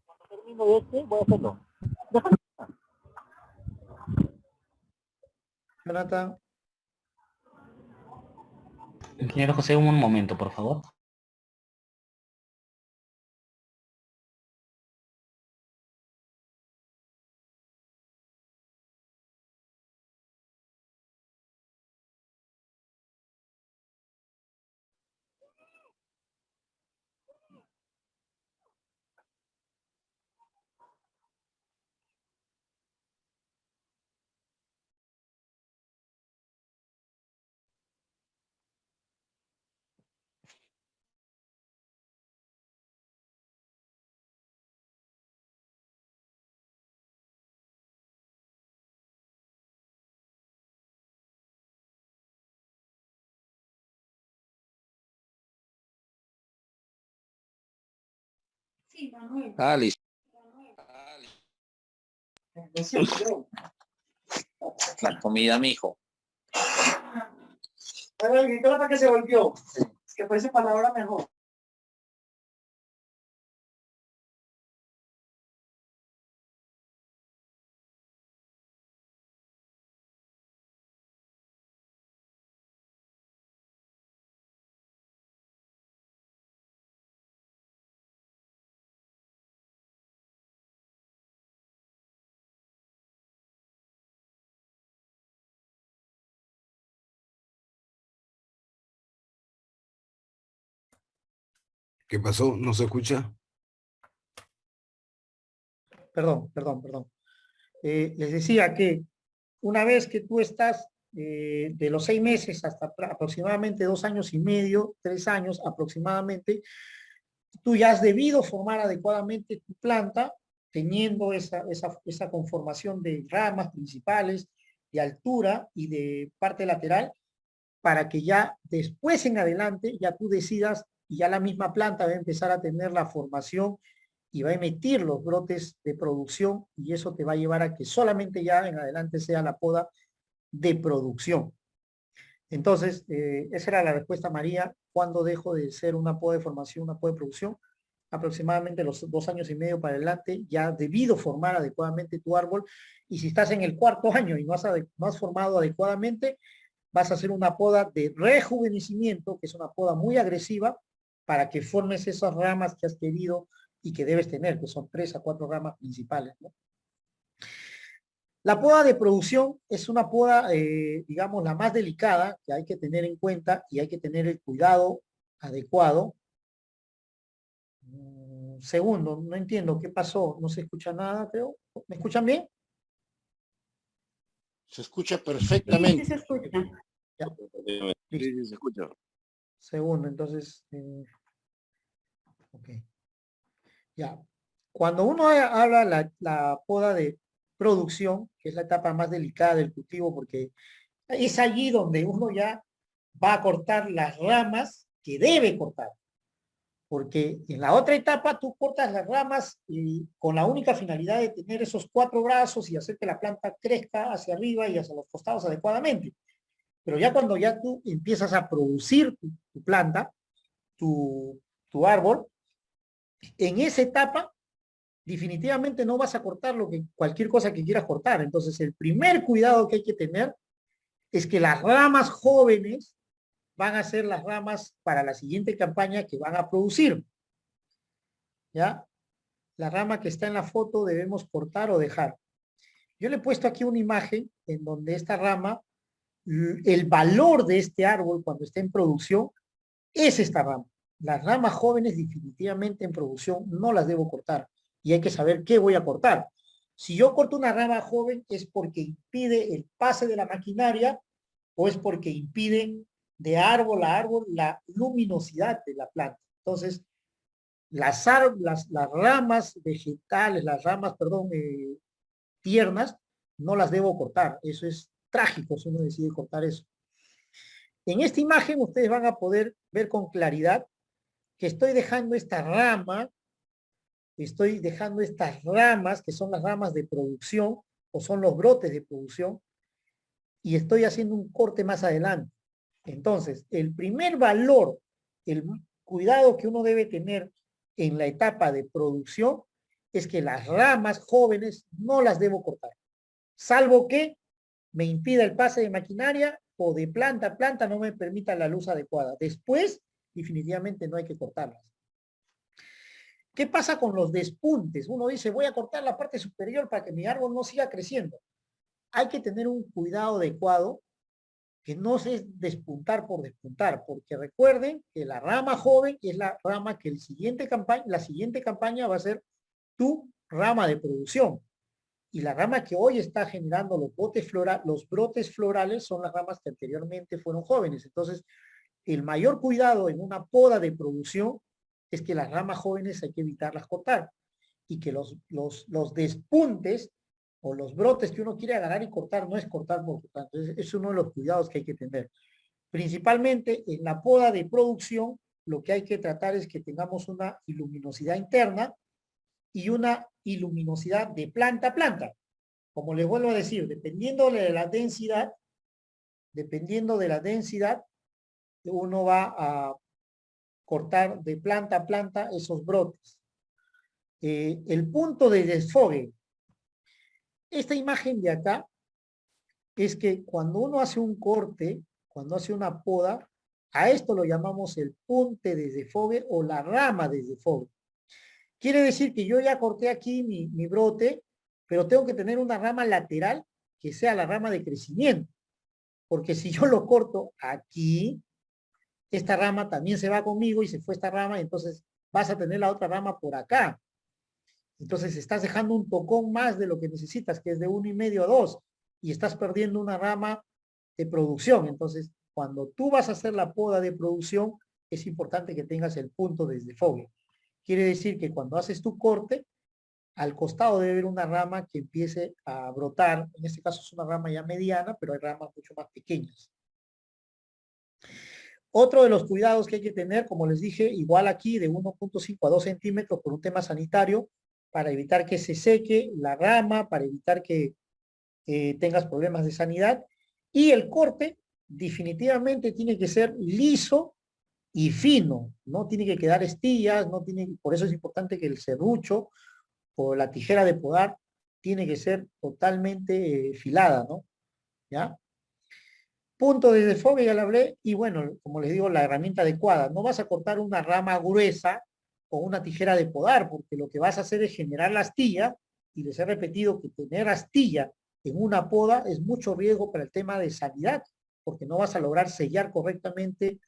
Speaker 9: Cuando termino este, voy a hacerlo.
Speaker 1: Jonathan.
Speaker 12: Ingeniero José, un momento, por favor.
Speaker 8: Ah, listo.
Speaker 13: La comida, mijo.
Speaker 1: Pero el grito hasta que se volvió. Es que fuese palabra mejor.
Speaker 3: ¿Qué pasó? ¿No se escucha?
Speaker 1: Perdón. Les decía que una vez que tú estás de los 6 meses hasta aproximadamente 2 años y medio, 3 años aproximadamente, tú ya has debido formar adecuadamente tu planta, teniendo esa conformación de ramas principales, de altura y de parte lateral, para que ya después en adelante ya tú decidas y ya la misma planta va a empezar a tener la formación y va a emitir los brotes de producción y eso te va a llevar a que solamente ya en adelante sea la poda de producción. Entonces, esa era la respuesta, María. ¿Cuándo dejo de ser una poda de formación, una poda de producción? Aproximadamente los 2 años y medio para adelante, ya debido formar adecuadamente tu árbol. Y si estás en el 4.º año y no has formado adecuadamente, vas a hacer una poda de rejuvenecimiento, que es una poda muy agresiva, para que formes esas ramas que has querido y que debes tener, que son 3 a 4 ramas principales, ¿no? La poda de producción es una poda, digamos, la más delicada que hay que tener en cuenta y hay que tener el cuidado adecuado. Segundo, no entiendo qué pasó, no se escucha nada, creo. ¿Me escuchan bien?
Speaker 6: Se escucha perfectamente.
Speaker 11: Sí, se escucha.
Speaker 1: Ya.
Speaker 8: Sí, se escucha.
Speaker 1: Segundo, entonces, ok. Ya. Cuando uno habla la poda de producción, que es la etapa más delicada del cultivo, porque es allí donde uno ya va a cortar las ramas que debe cortar. Porque en la otra etapa tú cortas las ramas y con la única finalidad de tener esos 4 brazos y hacer que la planta crezca hacia arriba y hacia los costados adecuadamente. Pero ya cuando ya tú empiezas a producir tu planta, tu árbol, en esa etapa definitivamente no vas a cortar cualquier cosa que quieras cortar. Entonces el primer cuidado que hay que tener es que las ramas jóvenes van a ser las ramas para la siguiente campaña que van a producir. ¿Ya? La rama que está en la foto debemos cortar o dejar. Yo le he puesto aquí una imagen en donde esta rama, el valor de este árbol cuando está en producción es esta rama. Las ramas jóvenes definitivamente en producción no las debo cortar y hay que saber qué voy a cortar. Si yo corto una rama joven es porque impide el pase de la maquinaria o es porque impide de árbol a árbol la luminosidad de la planta. Entonces, las ramas vegetales, tiernas, no las debo cortar. Eso es trágico si uno decide cortar eso. En esta imagen ustedes van a poder ver con claridad que estoy dejando esta rama, estoy dejando estas ramas, que son las ramas de producción, o son los brotes de producción, y estoy haciendo un corte más adelante. Entonces, el primer valor, el cuidado que uno debe tener en la etapa de producción, es que las ramas jóvenes no las debo cortar, salvo que me impida el pase de maquinaria o de planta a planta no me permita la luz adecuada. Después, definitivamente no hay que cortarlas. ¿Qué pasa con los despuntes? Uno dice, voy a cortar la parte superior para que mi árbol no siga creciendo. Hay que tener un cuidado adecuado, que no es despuntar por despuntar, porque recuerden que la rama joven es la rama que la siguiente campaña va a ser tu rama de producción. Y la rama que hoy está generando los brotes florales son las ramas que anteriormente fueron jóvenes. Entonces, el mayor cuidado en una poda de producción es que las ramas jóvenes hay que evitarlas cortar y que los despuntes o los brotes que uno quiere agarrar y cortar no es cortar por cortar. Entonces, es uno de los cuidados que hay que tener. Principalmente en la poda de producción, lo que hay que tratar es que tengamos una luminosidad interna y una luminosidad de planta a planta. Como les vuelvo a decir, dependiendo de la densidad, uno va a cortar de planta a planta esos brotes. El punto de desfogue. Esta imagen de acá es que cuando uno hace un corte, cuando hace una poda, a esto lo llamamos el punte de desfogue o la rama de desfogue. Quiere decir que yo ya corté aquí mi brote, pero tengo que tener una rama lateral que sea la rama de crecimiento. Porque si yo lo corto aquí, esta rama también se va conmigo y se fue esta rama, entonces vas a tener la otra rama por acá. Entonces estás dejando un tocón más de lo que necesitas, que es de 1,5 a 2, y estás perdiendo una rama de producción. Entonces, cuando tú vas a hacer la poda de producción, es importante que tengas el punto de desfogue. Quiere decir que cuando haces tu corte, al costado debe haber una rama que empiece a brotar. En este caso es una rama ya mediana, pero hay ramas mucho más pequeñas. Otro de los cuidados que hay que tener, como les dije, igual aquí de 1,5 a 2 centímetros por un tema sanitario, para evitar que se seque la rama, para evitar que tengas problemas de sanidad. Y el corte definitivamente tiene que ser liso y fino, no tiene que quedar estillas, no tiene, por eso es importante que el serrucho o la tijera de podar tiene que ser totalmente filada, ¿no? ¿Ya? Punto de desfogue, ya le hablé, y bueno, como les digo, la herramienta adecuada. No vas a cortar una rama gruesa con una tijera de podar, porque lo que vas a hacer es generar la astilla, y les he repetido que tener astilla en una poda es mucho riesgo para el tema de sanidad, porque no vas a lograr sellar correctamente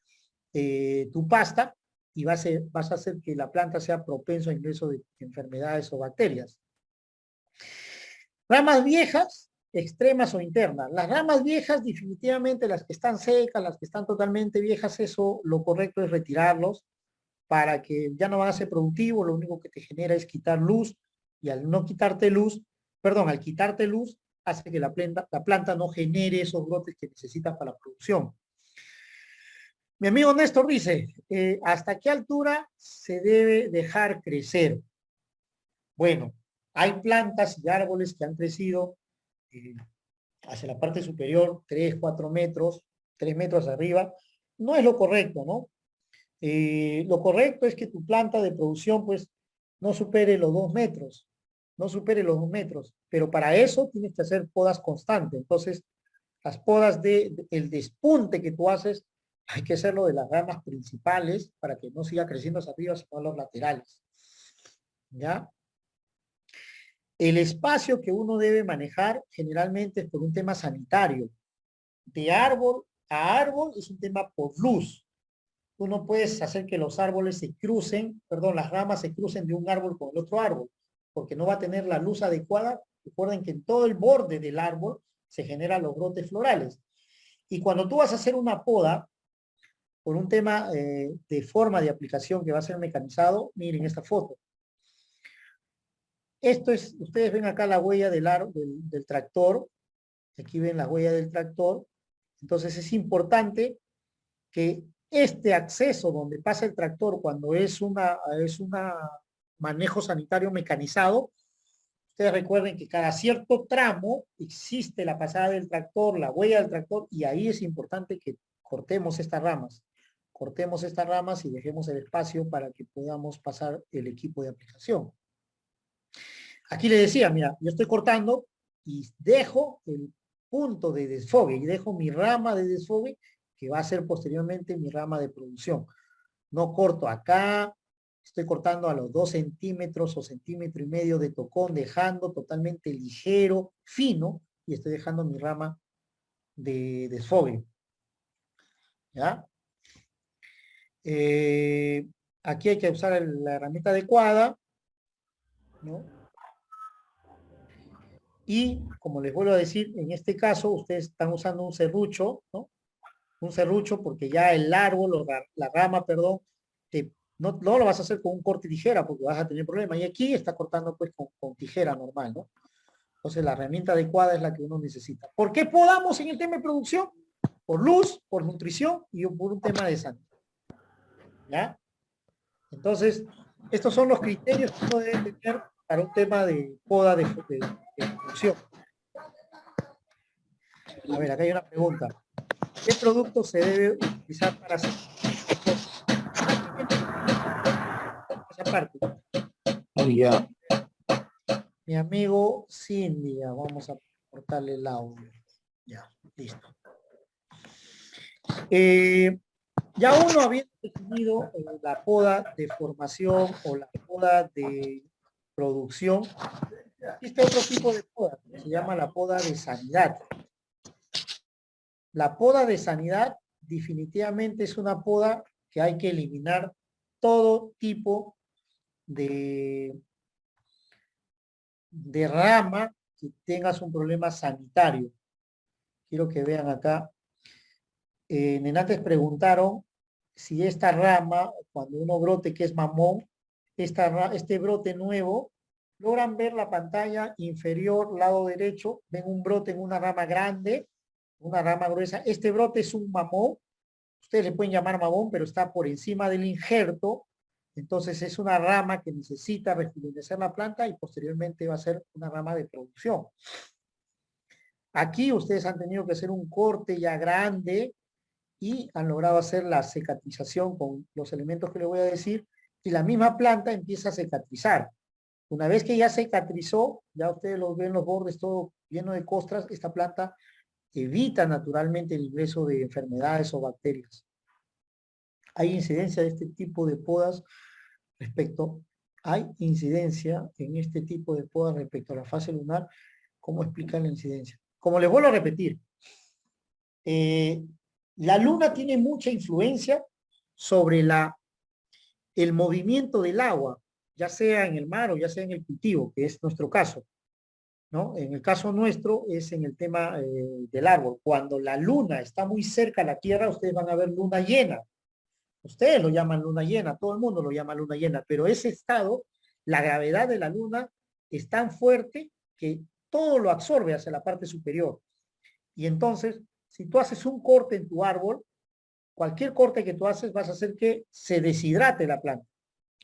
Speaker 1: tu pasta, y vas a hacer que la planta sea propenso a ingreso de enfermedades o bacterias. Ramas viejas, extremas o internas. Las ramas viejas, definitivamente las que están secas, las que están totalmente viejas, eso lo correcto es retirarlos para que ya no van a ser productivos, lo único que te genera es quitar luz, y al no quitarte luz, perdón, al quitarte luz, hace que la planta no genere esos brotes que necesitas para la producción. Mi amigo Néstor dice, ¿hasta qué altura se debe dejar crecer? Bueno, hay plantas y árboles que han crecido hacia la parte superior, 3, 4 metros, 3 metros arriba. No es lo correcto, ¿no? Lo correcto es que tu planta de producción, pues, no supere los 2 metros. No supere los 2 metros. Pero para eso tienes que hacer podas constantes. Entonces, las podas el despunte que tú haces, hay que hacerlo de las ramas principales para que no siga creciendo hacia arriba, sino los laterales. ¿Ya? El espacio que uno debe manejar generalmente es por un tema sanitario. De árbol a árbol es un tema por luz. Tú no puedes hacer que los árboles se crucen, perdón, las ramas se crucen de un árbol con el otro árbol, porque no va a tener la luz adecuada. Recuerden que en todo el borde del árbol se generan los brotes florales. Y cuando tú vas a hacer una poda, por un tema de forma de aplicación que va a ser mecanizado, miren esta foto. Esto es, ustedes ven acá la huella del tractor, aquí ven la huella del tractor. Entonces es importante que este acceso donde pasa el tractor cuando es una manejo sanitario mecanizado, ustedes recuerden que cada cierto tramo existe la pasada del tractor, la huella del tractor, y ahí es importante que cortemos estas ramas. Cortemos estas ramas y dejemos el espacio para que podamos pasar el equipo de aplicación. Aquí le decía, mira, yo estoy cortando y dejo el punto de desfogue y dejo mi rama de desfogue que va a ser posteriormente mi rama de producción. No corto acá, estoy cortando a los 2 centímetros o 1,5 centímetros de tocón, dejando totalmente ligero, fino, y estoy dejando mi rama de desfogue. ¿Ya? Aquí hay que usar la herramienta adecuada, ¿no? Y como les vuelvo a decir, en este caso ustedes están usando un serrucho, ¿no? Un serrucho porque ya el árbol o la rama, perdón, no lo vas a hacer con un corte tijera porque vas a tener problemas. Y aquí está cortando pues con tijera normal, ¿no? Entonces la herramienta adecuada es la que uno necesita. ¿Por qué podamos en el tema de producción? Por luz, por nutrición y por un tema de sanidad. ¿Ya? Entonces, estos son los criterios que uno debe tener para un tema de poda de producción. A ver, acá hay una pregunta. ¿Qué producto se debe utilizar para hacer esa parte?
Speaker 3: Ya.
Speaker 1: Mi amigo Cindy, vamos a cortarle el audio. Ya, listo. Ya uno había definido la poda de formación o la poda de producción. Existe otro tipo de poda, que se llama la poda de sanidad. La poda de sanidad definitivamente es una poda que hay que eliminar todo tipo de rama que tengas un problema sanitario. Quiero que vean acá. Antes preguntaron si esta rama, cuando uno brote que es mamón, este brote nuevo, logran ver la pantalla inferior, lado derecho, ven un brote en una rama grande, una rama gruesa. Este brote es un mamón, ustedes le pueden llamar mamón, pero está por encima del injerto, entonces es una rama que necesita rejuvenecer la planta y posteriormente va a ser una rama de producción. Aquí ustedes han tenido que hacer un corte ya grande y han logrado hacer la cicatrización con los elementos que les voy a decir, y la misma planta empieza a cicatrizar. Una vez que ya cicatrizó, ya ustedes lo ven los bordes todo lleno de costras, esta planta evita naturalmente el ingreso de enfermedades o bacterias. Hay incidencia de este tipo de podas hay incidencia en este tipo de podas respecto a la fase lunar. ¿Cómo explicar la incidencia? Como les vuelvo a repetir, la luna tiene mucha influencia sobre el movimiento del agua, ya sea en el mar o ya sea en el cultivo, que es nuestro caso, ¿no? En el caso nuestro es en el tema del árbol. Cuando la luna está muy cerca a la Tierra, ustedes van a ver luna llena. Ustedes lo llaman luna llena, todo el mundo lo llama luna llena, pero ese estado, la gravedad de la luna es tan fuerte que todo lo absorbe hacia la parte superior. Y entonces, si tú haces un corte en tu árbol, cualquier corte que tú haces vas a hacer que se deshidrate la planta.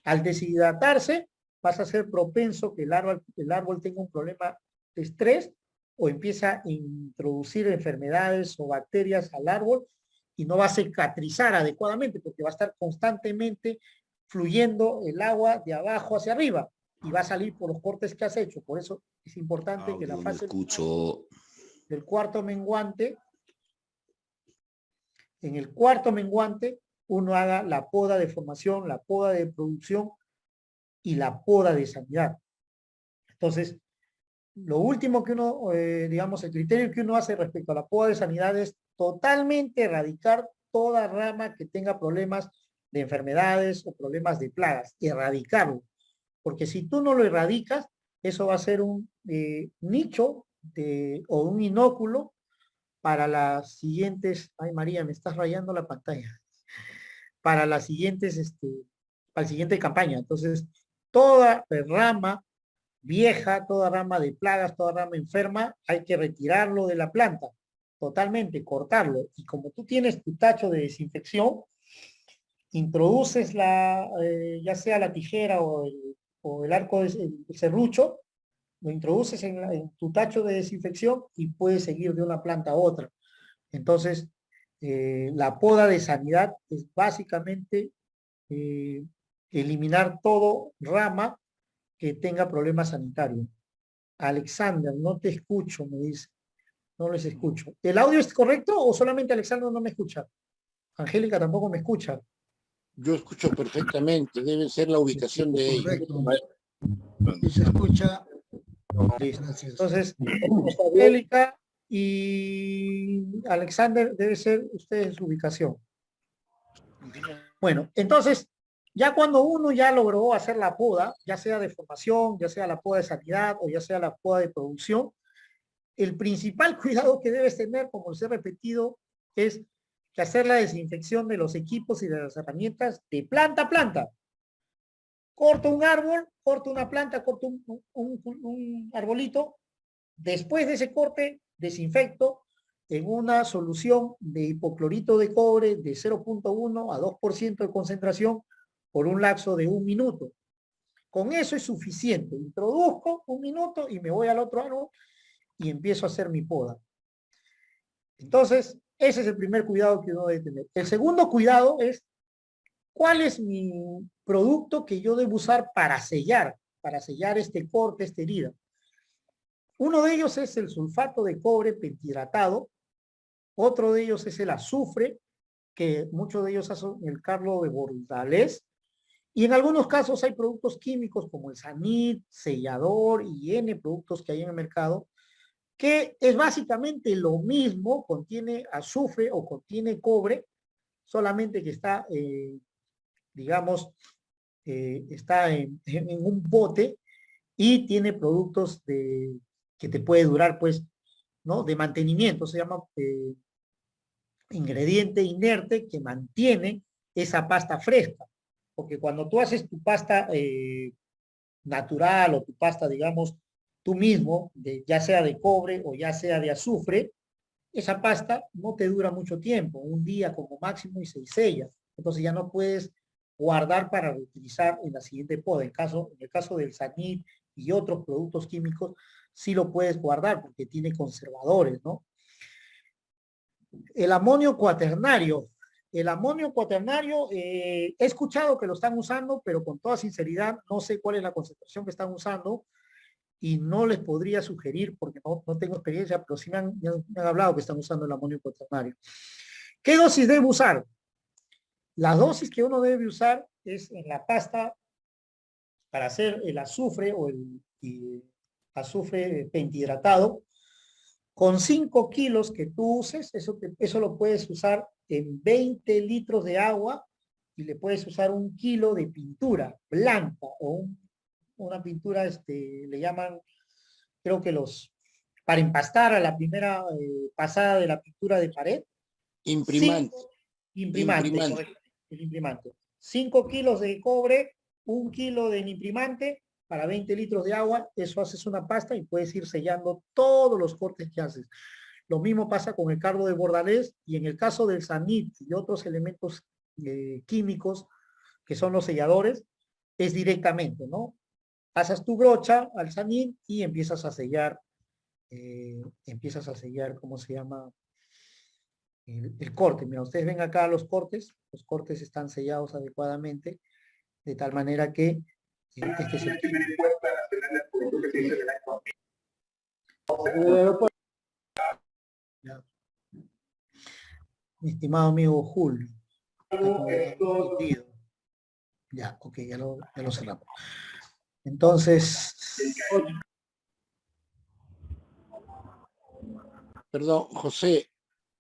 Speaker 1: Al deshidratarse, vas a ser propenso que el árbol tenga un problema de estrés o empieza a introducir enfermedades o bacterias al árbol y no va a cicatrizar adecuadamente porque va a estar constantemente fluyendo el agua de abajo hacia arriba y va a salir por los cortes que has hecho. Por eso es importante que la fase del cuarto menguante, en el cuarto menguante, uno haga la poda de formación, la poda de producción y la poda de sanidad. Entonces, lo último que uno, digamos, el criterio que uno hace respecto a la poda de sanidad es totalmente erradicar toda rama que tenga problemas de enfermedades o problemas de plagas, erradicarlo. Porque si tú no lo erradicas, eso va a ser un nicho o un inóculo para las siguientes, ay María, me estás rayando la pantalla, para las siguientes, para la siguiente campaña. Entonces, toda rama vieja, toda rama de plagas, toda rama enferma, hay que retirarlo de la planta, totalmente, cortarlo. Y como tú tienes tu tacho de desinfección, introduces ya sea la tijera o el arco el serrucho, lo introduces en tu tacho de desinfección y puedes seguir de una planta a otra. Entonces, la poda de sanidad es básicamente eliminar todo rama que tenga problemas sanitarios. Alexander, no te escucho, me dice. No les escucho. ¿El audio es correcto o solamente Alexander no me escucha? Angélica tampoco me escucha.
Speaker 6: Yo escucho perfectamente, debe ser la ubicación de ella.
Speaker 10: Correcto. Se escucha.
Speaker 1: Listo.
Speaker 10: Gracias.
Speaker 1: Entonces, Angélica y Alexander debe ser ustedes su ubicación. Bueno, entonces, ya cuando uno ya logró hacer la poda, ya sea de formación, ya sea la poda de sanidad o ya sea la poda de producción, el principal cuidado que debes tener, como les he repetido, es que hacer la desinfección de los equipos y de las herramientas de planta a planta. Corto un árbol, corto una planta, corto un arbolito. Después de ese corte, desinfecto en una solución de hipoclorito de cobre de 0.1 a 2% de concentración por un lapso de 1 minuto. Con eso es suficiente. Introduzco 1 minuto y me voy al otro árbol y empiezo a hacer mi poda. Entonces, ese es el primer cuidado que uno debe tener. El segundo cuidado es, ¿cuál es mi producto que yo debo usar para sellar este corte, esta herida? Uno de ellos es el sulfato de cobre pentihidratado, otro de ellos es el azufre, que muchos de ellos hacen el carlo de bordalés, y en algunos casos hay productos químicos como el Sanit, sellador y N productos que hay en el mercado, que es básicamente lo mismo, contiene azufre o contiene cobre, solamente que está, digamos, está en un bote y tiene productos que te puede durar, pues, ¿no? De mantenimiento, se llama ingrediente inerte que mantiene esa pasta fresca. Porque cuando tú haces tu pasta natural o tu pasta, digamos, tú mismo, ya sea de cobre o ya sea de azufre, esa pasta no te dura mucho tiempo, un día como máximo y se sella. Entonces ya no puedes guardar para reutilizar en la siguiente poda. En el caso del Sanit y otros productos químicos, sí lo puedes guardar porque tiene conservadores, ¿no? El amonio cuaternario. El amonio cuaternario, he escuchado que lo están usando, pero con toda sinceridad no sé cuál es la concentración que están usando y no les podría sugerir porque no tengo experiencia, pero sí me han hablado que están usando el amonio cuaternario. ¿Qué dosis debe usar? La dosis que uno debe usar es en la pasta para hacer el azufre o el azufre pentihidratado. Con 5 kilos que tú uses, eso lo puedes usar en 20 litros de agua y le puedes usar 1 kilo de pintura blanca o una pintura, le llaman, creo que para empastar a la primera pasada de la pintura de pared.
Speaker 6: Imprimante.
Speaker 1: Correcto, el imprimante. 5 kilos de cobre, 1 kilo de imprimante para 20 litros de agua, eso haces una pasta y puedes ir sellando todos los cortes que haces. Lo mismo pasa con el cardo de bordalés y en el caso del Sanit y otros elementos químicos que son los selladores, es directamente, ¿no? Pasas tu brocha al Sanit y empiezas a sellar, ¿cómo se llama? El corte. Mira, ustedes ven acá los cortes están sellados adecuadamente, de tal manera que este es el ya. Mi estimado amigo Julio. Ya, ok, ya lo cerramos. Entonces,
Speaker 6: perdón, José,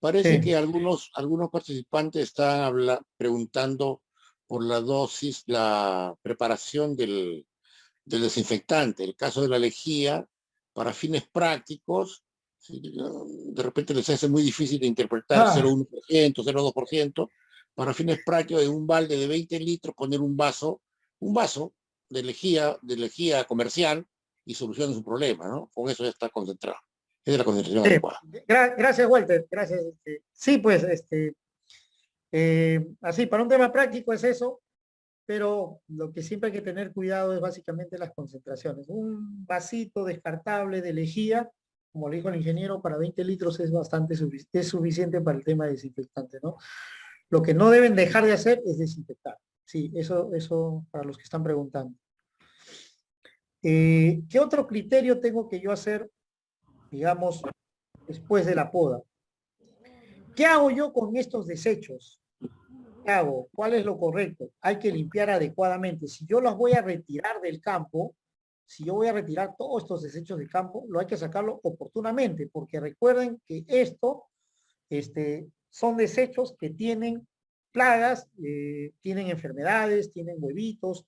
Speaker 6: parece
Speaker 1: sí.
Speaker 6: que algunos participantes están preguntando por la dosis, la preparación del desinfectante. El caso de la lejía, para fines prácticos, de repente les hace muy difícil de interpretar 0,1%, 0,2%. Para fines prácticos, en un balde de 20 litros, poner un vaso de lejía comercial y solucionan su problema, ¿no? Con eso ya está concentrado. Es de la concentración adecuada.
Speaker 1: Gracias, Walter. Gracias. Sí, pues, así, para un tema práctico es eso, pero lo que siempre hay que tener cuidado es básicamente las concentraciones. Un vasito descartable de lejía, como le dijo el ingeniero, para 20 litros es bastante suficiente para el tema de desinfectante, ¿no? Lo que no deben dejar de hacer es desinfectar. Sí, eso para los que están preguntando. ¿Qué otro criterio tengo que yo hacer, digamos, después de la poda? ¿Qué hago yo con estos desechos? ¿Qué hago? ¿Cuál es lo correcto? Hay que limpiar adecuadamente. Si yo los voy a retirar del campo, si yo voy a retirar todos estos desechos del campo, lo hay que sacarlo oportunamente, porque recuerden que esto, son desechos que tienen plagas, tienen enfermedades, tienen huevitos,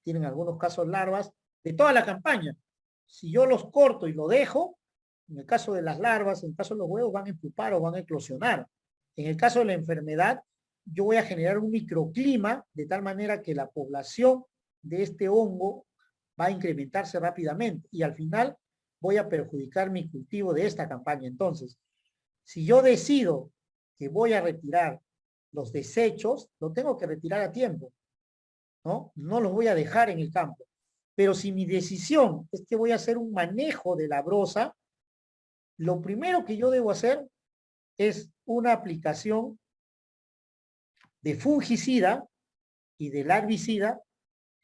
Speaker 1: tienen algunos casos larvas, de toda la campaña. Si yo los corto y lo dejo, en el caso de las larvas, en el caso de los huevos, van a empupar o van a eclosionar. En el caso de la enfermedad, yo voy a generar un microclima de tal manera que la población de este hongo va a incrementarse rápidamente y al final voy a perjudicar mi cultivo de esta campaña. Entonces, si yo decido que voy a retirar los desechos, lo tengo que retirar a tiempo, ¿no? No los voy a dejar en el campo. Pero si mi decisión es que voy a hacer un manejo de la broza, lo primero que yo debo hacer es una aplicación de fungicida y de larvicida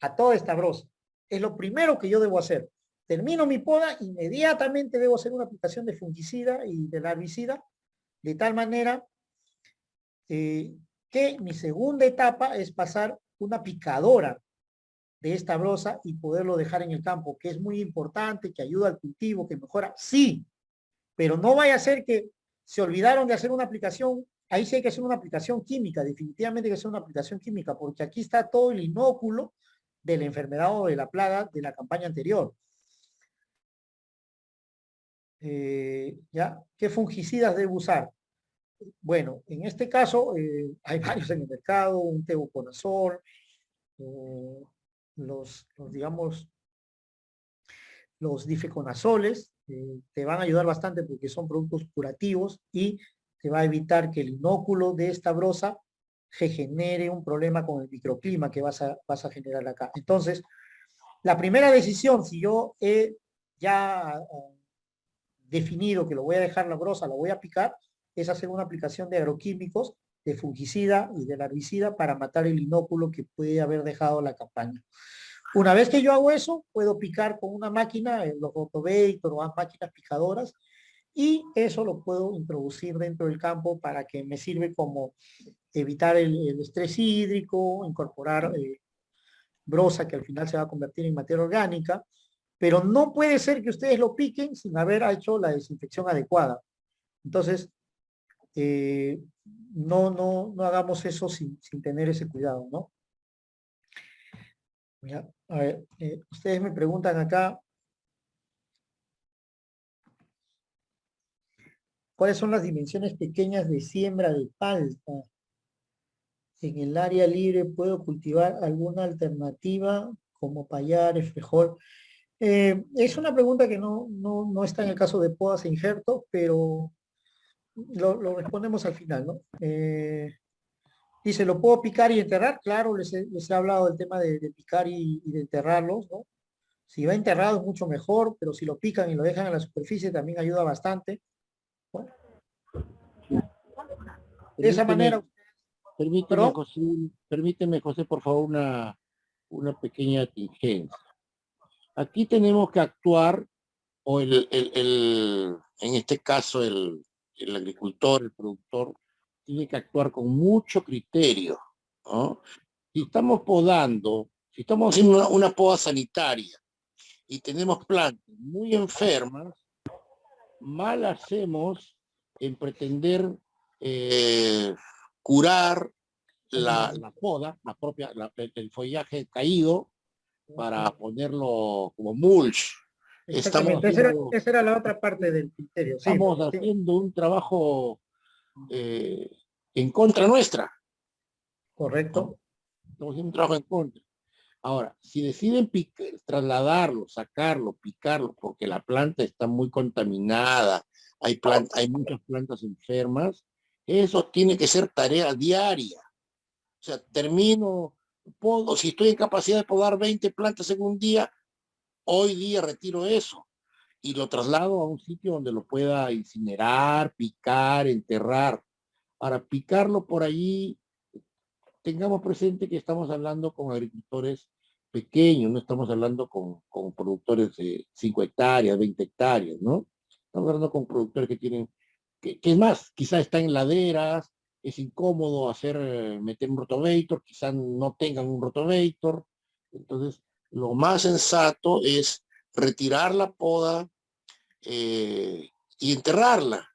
Speaker 1: a toda esta broza. Es lo primero que yo debo hacer. Termino mi poda, inmediatamente debo hacer una aplicación de fungicida y de larvicida, de tal manera que mi segunda etapa es pasar una picadora de esta broza y poderlo dejar en el campo, que es muy importante, que ayuda al cultivo, que mejora, sí, pero no vaya a ser que se olvidaron de hacer una aplicación, ahí sí hay que hacer una aplicación química, definitivamente hay que hacer una aplicación química, porque aquí está todo el inóculo de la enfermedad o de la plaga de la campaña anterior. ¿Ya? ¿Qué fungicidas debo usar? Bueno, en este caso hay varios en el mercado, un tebuconazol, digamos, los difeconazoles te van a ayudar bastante porque son productos curativos y te va a evitar que el inóculo de esta brosa genere un problema con el microclima que vas a generar acá. Entonces, la primera decisión, si yo he ya definido que lo voy a dejar la brosa, lo voy a picar, es hacer una aplicación de agroquímicos, de fungicida y del herbicida para matar el inóculo que puede haber dejado la campaña. Una vez que yo hago eso, puedo picar con una máquina, los Rotovator o máquinas picadoras, y eso lo puedo introducir dentro del campo para que me sirve como evitar el estrés hídrico, incorporar brosa que al final se va a convertir en materia orgánica, pero no puede ser que ustedes lo piquen sin haber hecho la desinfección adecuada. Entonces, no hagamos eso sin tener ese cuidado, ¿no? Ya, a ver, ustedes me preguntan acá, ¿cuáles son las dimensiones pequeñas de siembra de palta? En el área libre, ¿puedo cultivar alguna alternativa como payares, frijol? Es una pregunta que no está en el caso de podas e injertos, pero lo respondemos al final, ¿no? Dice, ¿lo puedo picar y enterrar? Claro, les he hablado del tema de picar y de enterrarlos, ¿no? Si va enterrado es mucho mejor, pero si lo pican y lo dejan en la superficie también ayuda bastante. Bueno, de esa manera...
Speaker 6: Permíteme, José, por favor, una pequeña tingencia. Aquí tenemos que actuar, o en este caso el agricultor, el productor, tiene que actuar con mucho criterio, ¿no? Si estamos podando, si estamos haciendo una poda sanitaria y tenemos plantas muy enfermas, mal hacemos en pretender curar la poda, el follaje caído, para ponerlo como mulch.
Speaker 1: Exactamente, esa era la otra parte del criterio. Sí,
Speaker 6: Estamos haciendo un trabajo en contra nuestra.
Speaker 1: Correcto.
Speaker 6: Estamos haciendo un trabajo en contra. Ahora, si deciden trasladarlo, sacarlo, picarlo, porque la planta está muy contaminada, hay muchas plantas enfermas, eso tiene que ser tarea diaria. O sea, si estoy en capacidad de podar 20 plantas en un día, hoy día retiro eso y lo traslado a un sitio donde lo pueda incinerar, picar, enterrar. Para picarlo por allí, tengamos presente que estamos hablando con agricultores pequeños, no estamos hablando con productores de 5 hectáreas, 20 hectáreas, ¿no? Estamos hablando con productores que tienen, que es más, quizás están en laderas, es incómodo meter un Rotovator, quizás no tengan un Rotovator. Entonces, lo más sensato es retirar la poda y enterrarla.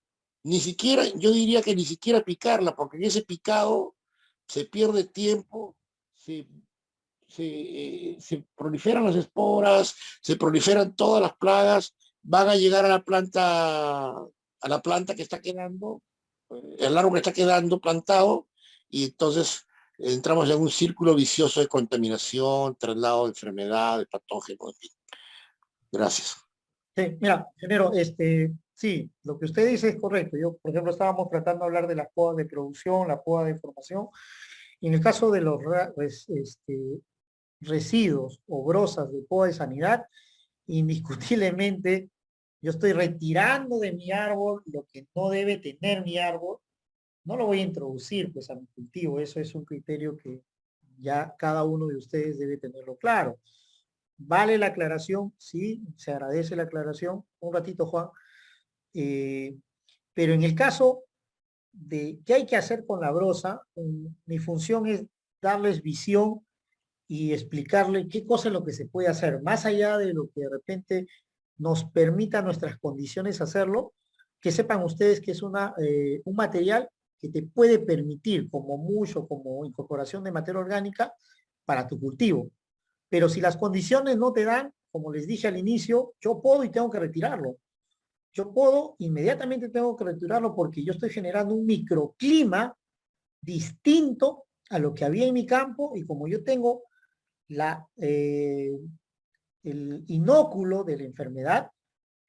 Speaker 6: Yo diría que ni siquiera picarla, porque en ese picado se pierde tiempo, se proliferan las esporas, se proliferan todas las plagas, van a llegar a la planta que está quedando, el árbol que está quedando plantado, y entonces entramos en un círculo vicioso de contaminación, traslado de enfermedades, patógenos, en fin. Gracias.
Speaker 1: Sí, mira, ingeniero, sí, lo que usted dice es correcto. Yo, por ejemplo, estábamos tratando de hablar de las podas de producción, la poda de formación, y en el caso de los residuos o brozas de poda de sanidad, indiscutiblemente yo estoy retirando de mi árbol lo que no debe tener mi árbol, no lo voy a introducir pues a mi cultivo. Eso es un criterio que ya cada uno de ustedes debe tenerlo claro. ¿Vale la aclaración? Sí, se agradece la aclaración. Un ratito, Juan. Pero en el caso de qué hay que hacer con la brosa, mi función es darles visión y explicarle qué cosa es lo que se puede hacer, más allá de lo que de repente nos permita nuestras condiciones hacerlo, que sepan ustedes que es un material que te puede permitir como mucho, como incorporación de materia orgánica para tu cultivo. Pero si las condiciones no te dan, como les dije al inicio, yo puedo y tengo que retirarlo. Yo puedo, inmediatamente tengo que retirarlo porque yo estoy generando un microclima distinto a lo que había en mi campo y como yo tengo el inóculo de la enfermedad,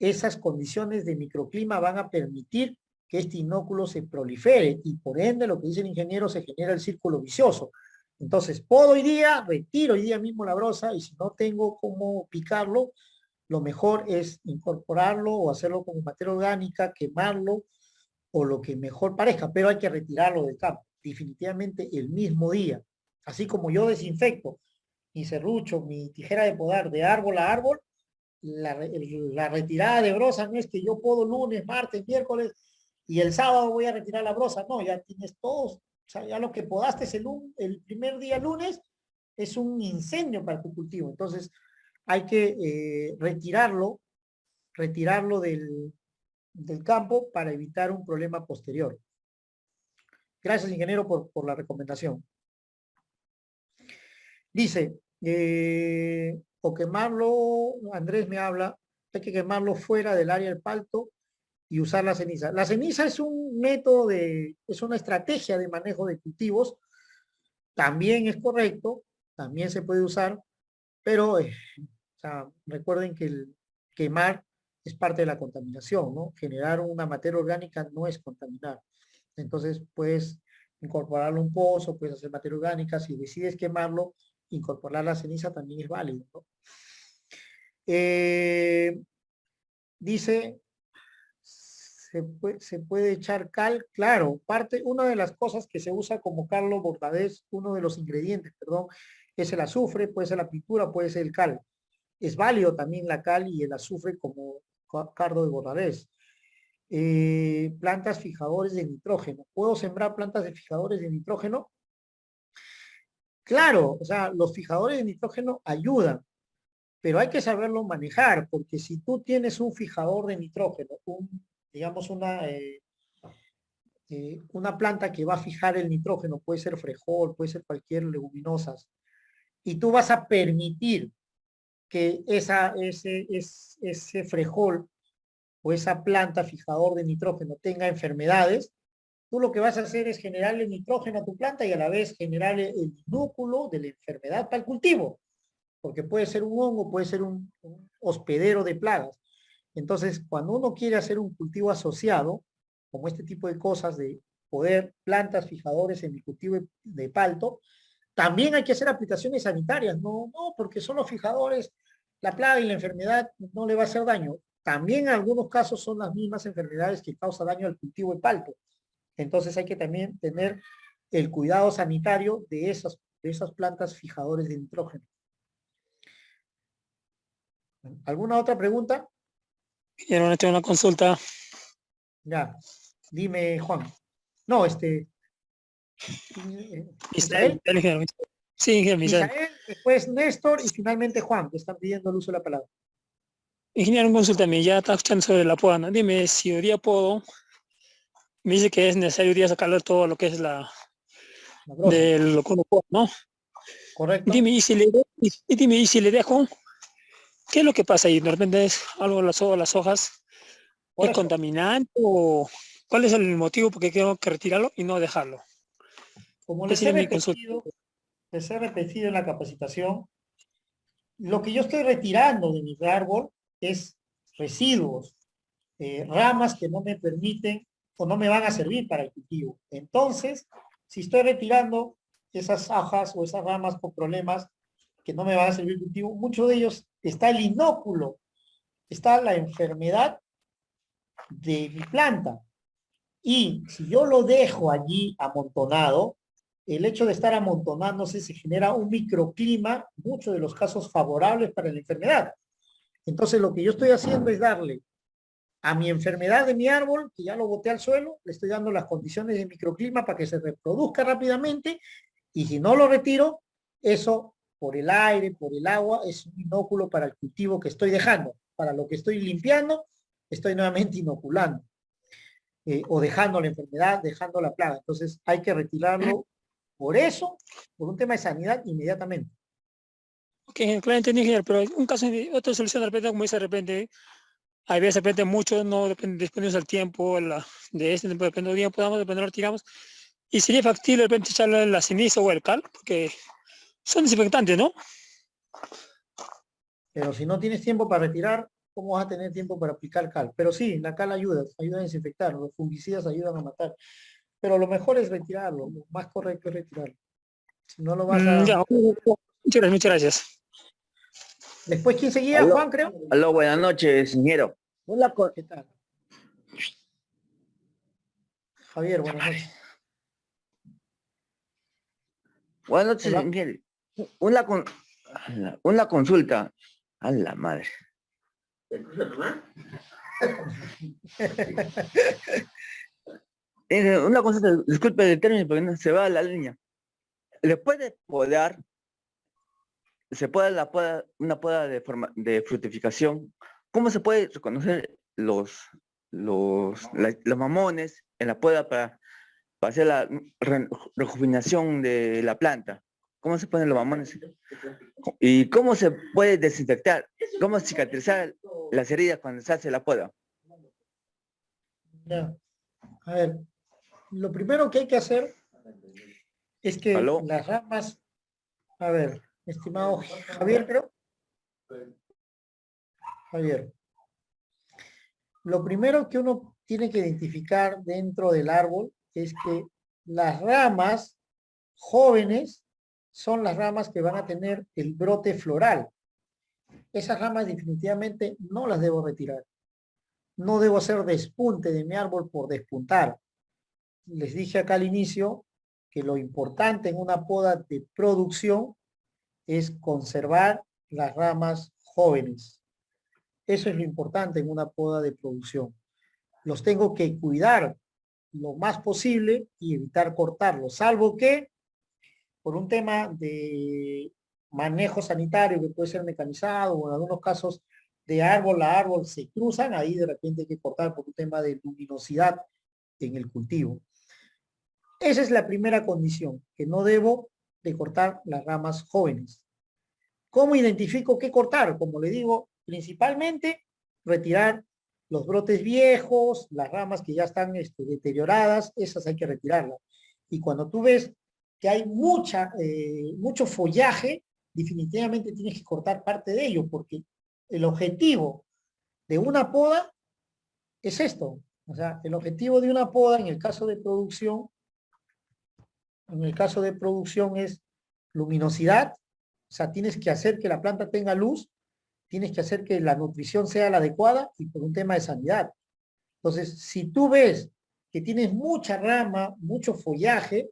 Speaker 1: esas condiciones de microclima van a permitir que este inóculo se prolifere y por ende, lo que dice el ingeniero, se genera el círculo vicioso. Entonces, podo hoy día, retiro hoy día mismo la brosa y si no tengo cómo picarlo, lo mejor es incorporarlo o hacerlo con materia orgánica, quemarlo o lo que mejor parezca, pero hay que retirarlo del campo, definitivamente el mismo día. Así como yo desinfecto mi serrucho, mi tijera de podar de árbol a árbol, la retirada de brosa no es que yo puedo lunes, martes, miércoles y el sábado voy a retirar la brosa, no, ya tienes todos, o sea, ya lo que podaste el primer día lunes es un incendio para tu cultivo, entonces hay que retirarlo del campo para evitar un problema posterior. Gracias, ingeniero, por la recomendación. Dice, o quemarlo, Andrés me habla, hay que quemarlo fuera del área del palto y usar la ceniza. La ceniza es un método es una estrategia de manejo de cultivos, también es correcto, también se puede usar, pero o sea, recuerden que el quemar es parte de la contaminación, ¿no? Generar una materia orgánica no es contaminar. Entonces, puedes incorporarlo a un pozo, puedes hacer materia orgánica, si decides quemarlo, incorporar la ceniza también es válido, ¿no? Dice, ¿se puede echar cal? Claro, una de las cosas que se usa como Carlos Bordadés, uno de los ingredientes, perdón, es el azufre, puede ser la pintura, puede ser el cal. Es válido también la cal y el azufre como cardo de Bordadés. Plantas fijadores de nitrógeno. ¿Puedo sembrar plantas de fijadores de nitrógeno? Claro, o sea, los fijadores de nitrógeno ayudan, pero hay que saberlo manejar, porque si tú tienes un fijador de nitrógeno, digamos una planta que va a fijar el nitrógeno, puede ser frijol, puede ser cualquier leguminosas, y tú vas a permitir que ese frijol o esa planta fijador de nitrógeno tenga enfermedades, tú lo que vas a hacer es generarle nitrógeno a tu planta y a la vez generarle el inóculo de la enfermedad para el cultivo, porque puede ser un hongo, puede ser un hospedero de plagas. Entonces, cuando uno quiere hacer un cultivo asociado, como este tipo de cosas de poder plantas fijadores en el cultivo de palto, también hay que hacer aplicaciones sanitarias, no, porque son los fijadores, la plaga y la enfermedad no le va a hacer daño. También en algunos casos son las mismas enfermedades que causan daño al cultivo de palto. Entonces hay que también tener el cuidado sanitario de esas plantas fijadores de nitrógeno. ¿Alguna otra pregunta?
Speaker 14: Quiero tener una consulta.
Speaker 1: Ya, dime, Juan. No,
Speaker 14: Misael. Sí, ingeniero Misael.
Speaker 1: Misael, después Néstor y finalmente Juan, que están pidiendo el uso de la palabra.
Speaker 14: Ingeniero, una consulta mía, ya está escuchando sobre la poda, ¿no? Dime, si hoy día puedo, me dice que es necesario hoy día sacarle todo lo que es de lo que uno puede, ¿no?
Speaker 1: Correcto.
Speaker 14: Dime, y si le dejo, ¿qué es lo que pasa ahí? ¿De repente es algo las hojas? ¿Es contaminante o cuál es el motivo por qué tengo que retirarlo y no dejarlo?
Speaker 1: Como les he repetido en la capacitación, lo que yo estoy retirando de mi árbol es residuos, ramas que no me permiten o no me van a servir para el cultivo. Entonces, si estoy retirando esas hojas o esas ramas con problemas que no me van a servir el cultivo, muchos de ellos está el inóculo, está la enfermedad de mi planta. Y si yo lo dejo allí amontonado, el hecho de estar amontonándose se genera un microclima, muchos de los casos favorables para la enfermedad. Entonces lo que yo estoy haciendo es darle a mi enfermedad de mi árbol, que ya lo boté al suelo, le estoy dando las condiciones de microclima para que se reproduzca rápidamente, y si no lo retiro, eso por el aire, por el agua, es un inóculo para el cultivo que estoy dejando. Para lo que estoy limpiando, estoy nuevamente inoculando. O dejando la enfermedad, dejando la plaga. Entonces hay que retirarlo por eso, por un tema de sanidad, inmediatamente.
Speaker 14: Ok, claro, entendí, ingeniero, pero un caso, otra solución de repente, como dice de repente, hay veces de repente muchos no dependemos del tiempo, de este, depende del tiempo, podamos, depende de lo tiramos, y sería factible de repente echarle la ceniza o el cal, porque son desinfectantes, ¿no?
Speaker 1: Pero si no tienes tiempo para retirar, ¿cómo vas a tener tiempo para aplicar cal? Pero sí, la cal ayuda a desinfectar, los fungicidas ayudan a matar. Pero lo mejor es retirarlo, lo más correcto es retirarlo. Si no lo vas a...
Speaker 14: Ya, muchas gracias.
Speaker 1: Después, ¿quién seguía?
Speaker 15: Aló,
Speaker 1: Juan, creo.
Speaker 15: aló, buenas noches, ingeniero.
Speaker 1: ¿Qué tal? Javier, buenas noches.
Speaker 15: Buenas noches,
Speaker 1: Hola.
Speaker 15: ingeniero. Una consulta. A la madre. Una consulta, disculpe el término porque no se va la línea. Después de podar, se puede una poda de fructificación. ¿Cómo se puede reconocer los mamones en la poda para hacer la rejuvenación de la planta? ¿Cómo se ponen los mamones? ¿Y cómo se puede desinfectar? ¿Cómo cicatrizar las heridas cuando se hace la poda?
Speaker 1: Ya. A ver, lo primero que hay que hacer es que
Speaker 15: ¿Aló?
Speaker 1: las ramas... A ver, estimado Javier, creo. Javier. Lo primero que uno tiene que identificar dentro del árbol es que las ramas jóvenes son las ramas que van a tener el brote floral. Esas ramas definitivamente no las debo retirar. No debo hacer despunte de mi árbol por despuntar. Les dije acá al inicio que lo importante en una poda de producción es conservar las ramas jóvenes. Eso es lo importante en una poda de producción. Los tengo que cuidar lo más posible y evitar cortarlos, salvo que por un tema de manejo sanitario que puede ser mecanizado o en algunos casos de árbol a árbol se cruzan, ahí de repente hay que cortar por un tema de luminosidad en el cultivo. Esa es la primera condición, que no debo de cortar las ramas jóvenes. ¿Cómo identifico qué cortar? Como le digo, principalmente retirar los brotes viejos, las ramas que ya están deterioradas, esas hay que retirarlas. Y cuando tú ves que hay mucho follaje, definitivamente tienes que cortar parte de ello, porque el objetivo de una poda es esto. O sea, el objetivo de una poda en el caso de producción, es luminosidad. O sea, tienes que hacer que la planta tenga luz, tienes que hacer que la nutrición sea la adecuada y por un tema de sanidad. Entonces, si tú ves que tienes mucha rama, mucho follaje,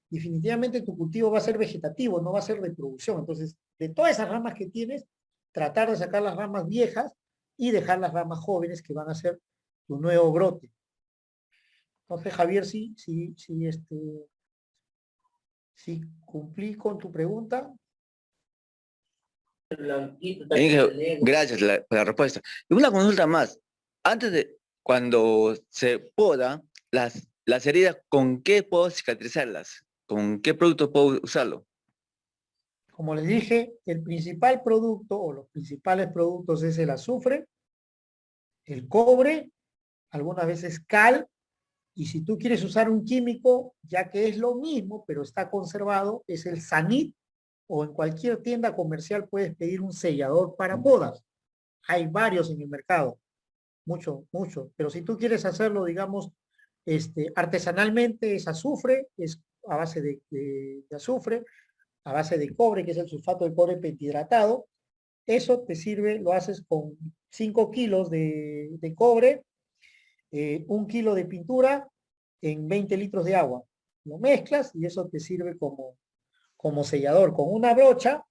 Speaker 1: definitivamente tu cultivo va a ser vegetativo, no va a ser de producción. Entonces, de todas esas ramas que tienes, tratar de sacar las ramas viejas y dejar las ramas jóvenes que van a ser tu nuevo brote. Entonces, Javier, sí cumplí con tu pregunta.
Speaker 15: Gracias por la respuesta. Y una consulta más. Antes de cuando se poda las heridas, ¿con qué puedo cicatrizarlas? ¿Con qué producto puedo usarlo?
Speaker 1: Como les dije, el principal producto o los principales productos es el azufre, el cobre, algunas veces cal, y si tú quieres usar un químico, ya que es lo mismo, pero está conservado, es el Sanit, o en cualquier tienda comercial puedes pedir un sellador para podas. Hay varios en el mercado, mucho, pero si tú quieres hacerlo, digamos, artesanalmente, es azufre, es a base de azufre, a base de cobre, que es el sulfato de cobre pentihidratado. Eso te sirve, lo haces con 5 kilos de cobre, 1 kilo de pintura en 20 litros de agua. Lo mezclas y eso te sirve como sellador. Con una brocha,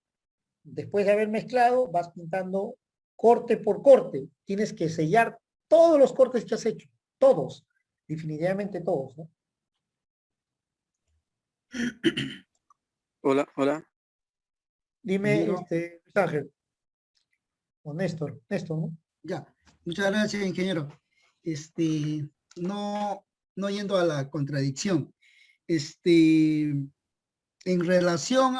Speaker 1: después de haber mezclado, vas pintando corte por corte. Tienes que sellar todos los cortes que has hecho. Todos. Definitivamente todos, ¿no?
Speaker 16: Hola.
Speaker 1: Dime,
Speaker 10: Ingeniero.
Speaker 1: Luis Ángel. O Néstor, ¿no?
Speaker 10: Ya, muchas gracias, ingeniero. No yendo a la contradicción, en relación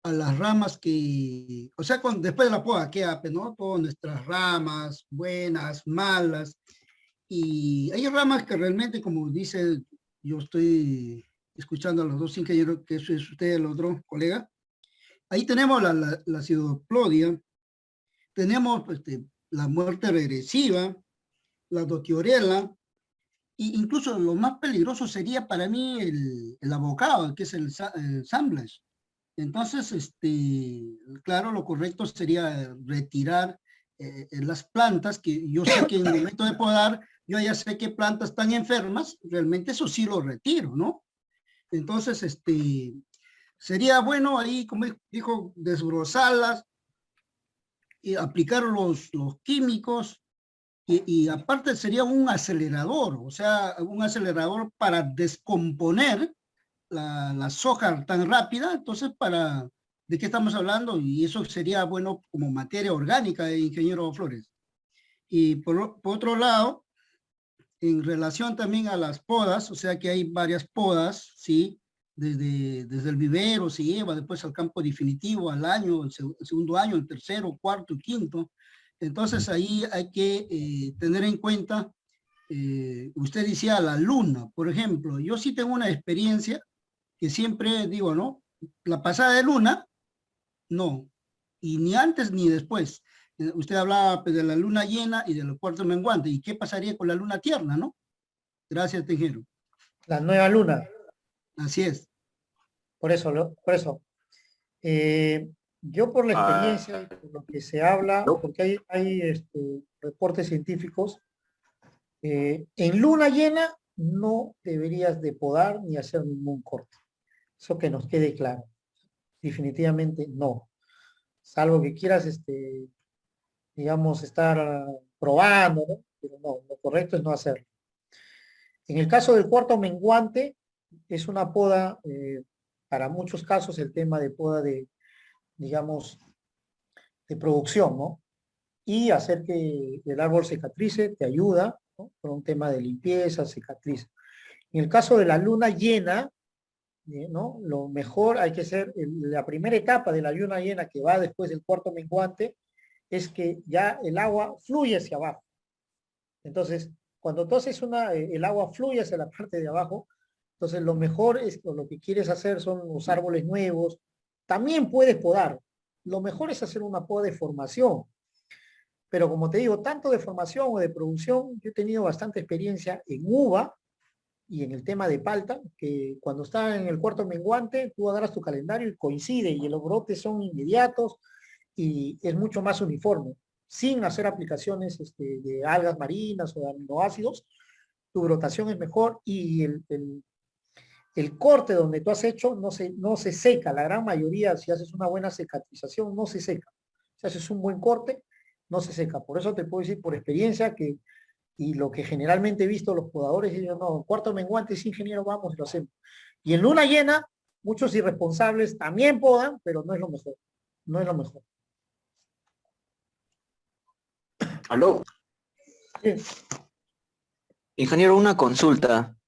Speaker 10: a las ramas que, o sea, después de la poda queda, ¿no? Todas nuestras ramas, buenas, malas, y hay ramas que realmente, como dice, yo estoy escuchando a los dos ingenieros, que eso es usted, el otro colega, ahí tenemos la pseudoplodia, tenemos la muerte regresiva, la dotiorela, e incluso lo más peligroso sería para mí el abocado, que es el samblage. Entonces, claro, lo correcto sería retirar las plantas, que yo sé que en el momento de podar, yo ya sé qué plantas están enfermas, realmente eso sí lo retiro, ¿no? Entonces, sería bueno ahí, como dijo, desbrozarlas y aplicar los químicos, y aparte sería un acelerador, o sea, un acelerador para descomponer la soja tan rápida. Entonces, ¿de qué estamos hablando? Y eso sería bueno como materia orgánica, ingeniero Flores. Y por otro lado, en relación también a las podas, o sea que hay varias podas, ¿sí? Desde el vivero se lleva después al campo definitivo, al año, el segundo año, el tercero, cuarto y quinto. Entonces ahí hay que tener en cuenta, usted decía la luna, por ejemplo. Yo sí tengo una experiencia que siempre digo, ¿no? La pasada de luna, no. Y ni antes ni después. Usted hablaba pues, de la luna llena y de los cuartos menguantes. ¿Y qué pasaría con la luna tierna, no? Gracias, Tejero.
Speaker 1: La nueva luna.
Speaker 10: Así es.
Speaker 1: Por eso. Yo por la experiencia, y por lo que se habla, porque hay reportes científicos, en luna llena no deberías de podar ni hacer ningún corte. Eso que nos quede claro. Definitivamente no. Salvo que quieras, digamos, estar probando, ¿no? Pero no, lo correcto es no hacerlo. En el caso del cuarto menguante, es una poda, para muchos casos, el tema de poda de, digamos, de producción, ¿no? Y hacer que el árbol cicatrice te ayuda, ¿no? Por un tema de limpieza, cicatriz. En el caso de la luna llena, ¿no? Lo mejor hay que hacer, la primera etapa de la luna llena que va después del cuarto menguante, es que ya el agua fluye hacia abajo. Entonces, cuando tú haces el agua fluye hacia la parte de abajo, entonces lo mejor es, o lo que quieres hacer son los árboles nuevos. También puedes podar. Lo mejor es hacer una poda de formación. Pero como te digo, tanto de formación o de producción, yo he tenido bastante experiencia en uva y en el tema de palta, que cuando está en el cuarto menguante, tú agarras tu calendario y coincide, y los brotes son inmediatos y es mucho más uniforme. Sin hacer aplicaciones de algas marinas o de aminoácidos, tu brotación es mejor, y el corte donde tú has hecho no se seca. La gran mayoría, si haces una buena cicatrización, no se seca. Si haces un buen corte, no se seca. Por eso te puedo decir por experiencia y lo que generalmente he visto los podadores, ellos no, cuarto menguante, sí, ingeniero, vamos, lo hacemos. Y en luna llena, muchos irresponsables también podan, pero no es lo mejor. No es lo mejor.
Speaker 2: Aló.
Speaker 1: Sí.
Speaker 2: Ingeniero, una consulta.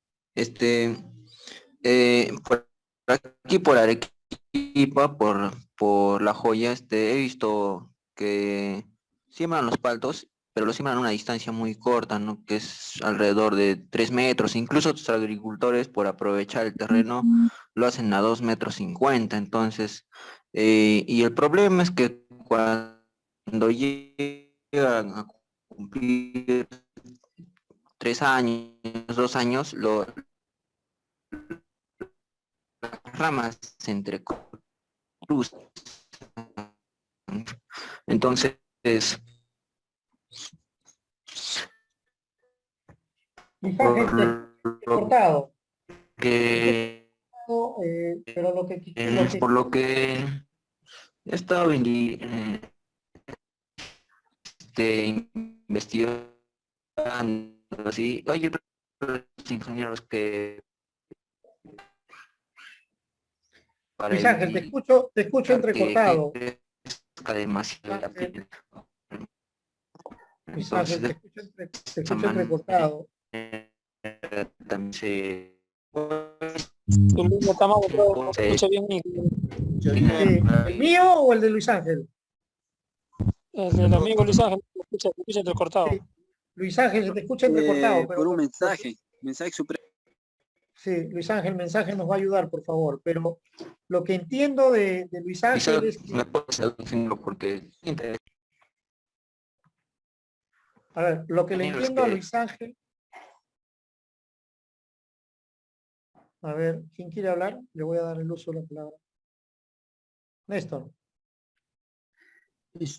Speaker 2: Por aquí, por Arequipa, por La Joya, he visto que siembran los paltos, pero lo siembran a una distancia muy corta, ¿no? Que es alrededor de 3 metros. Incluso los agricultores, por aprovechar el terreno, lo hacen a 2,50 metros. Entonces, y el problema es que cuando llegan a cumplir 3 años, 2 años, las ramas se entrecruzan. Entonces,
Speaker 1: cortado.
Speaker 2: Pero por lo que he estado investigando, así, hay ingenieros que
Speaker 1: Luis Ángel, te escucho entrecortado.
Speaker 2: Demasiado la piel.
Speaker 1: Luis Ángel, te escucho entrecortado.
Speaker 2: También se
Speaker 14: Tu línea está mal, no se escucha bien.
Speaker 1: ¿El mío o el de Luis Ángel?
Speaker 14: El del amigo Luis Ángel, se escucha entrecortado.
Speaker 1: Luis Ángel, se te escucha entrecortado.
Speaker 16: Por un mensaje supremo.
Speaker 1: Sí, Luis Ángel, mensaje nos va a ayudar, por favor. Pero lo que entiendo de Luis Ángel es que...
Speaker 2: porque...
Speaker 1: A ver, lo que le entiendo a Luis Ángel... A ver, ¿quién quiere hablar? Le voy a dar el uso de la palabra. Néstor.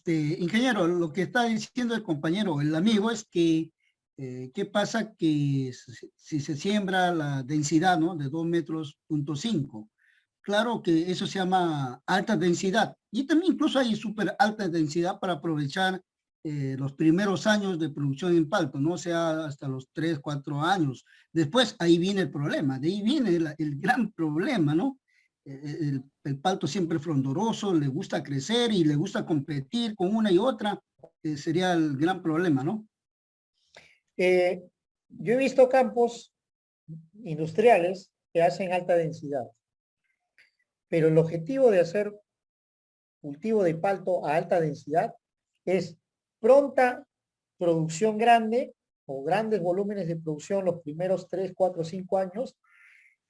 Speaker 10: Ingeniero, lo que está diciendo el compañero, el amigo, es que ¿qué pasa? Que si se siembra la densidad, ¿no?, de 2,5 metros, claro que eso se llama alta densidad. Y también incluso hay súper alta densidad para aprovechar los primeros años de producción en palto, no sea hasta los 3, 4 años. Después ahí viene el problema, de ahí viene el gran problema, ¿no? El palto siempre frondoroso, le gusta crecer y le gusta competir con una y otra, sería el gran problema, ¿no?
Speaker 1: Yo he visto campos industriales que hacen alta densidad, pero el objetivo de hacer cultivo de palto a alta densidad es pronta producción grande o grandes volúmenes de producción los primeros 3, 4, 5 años,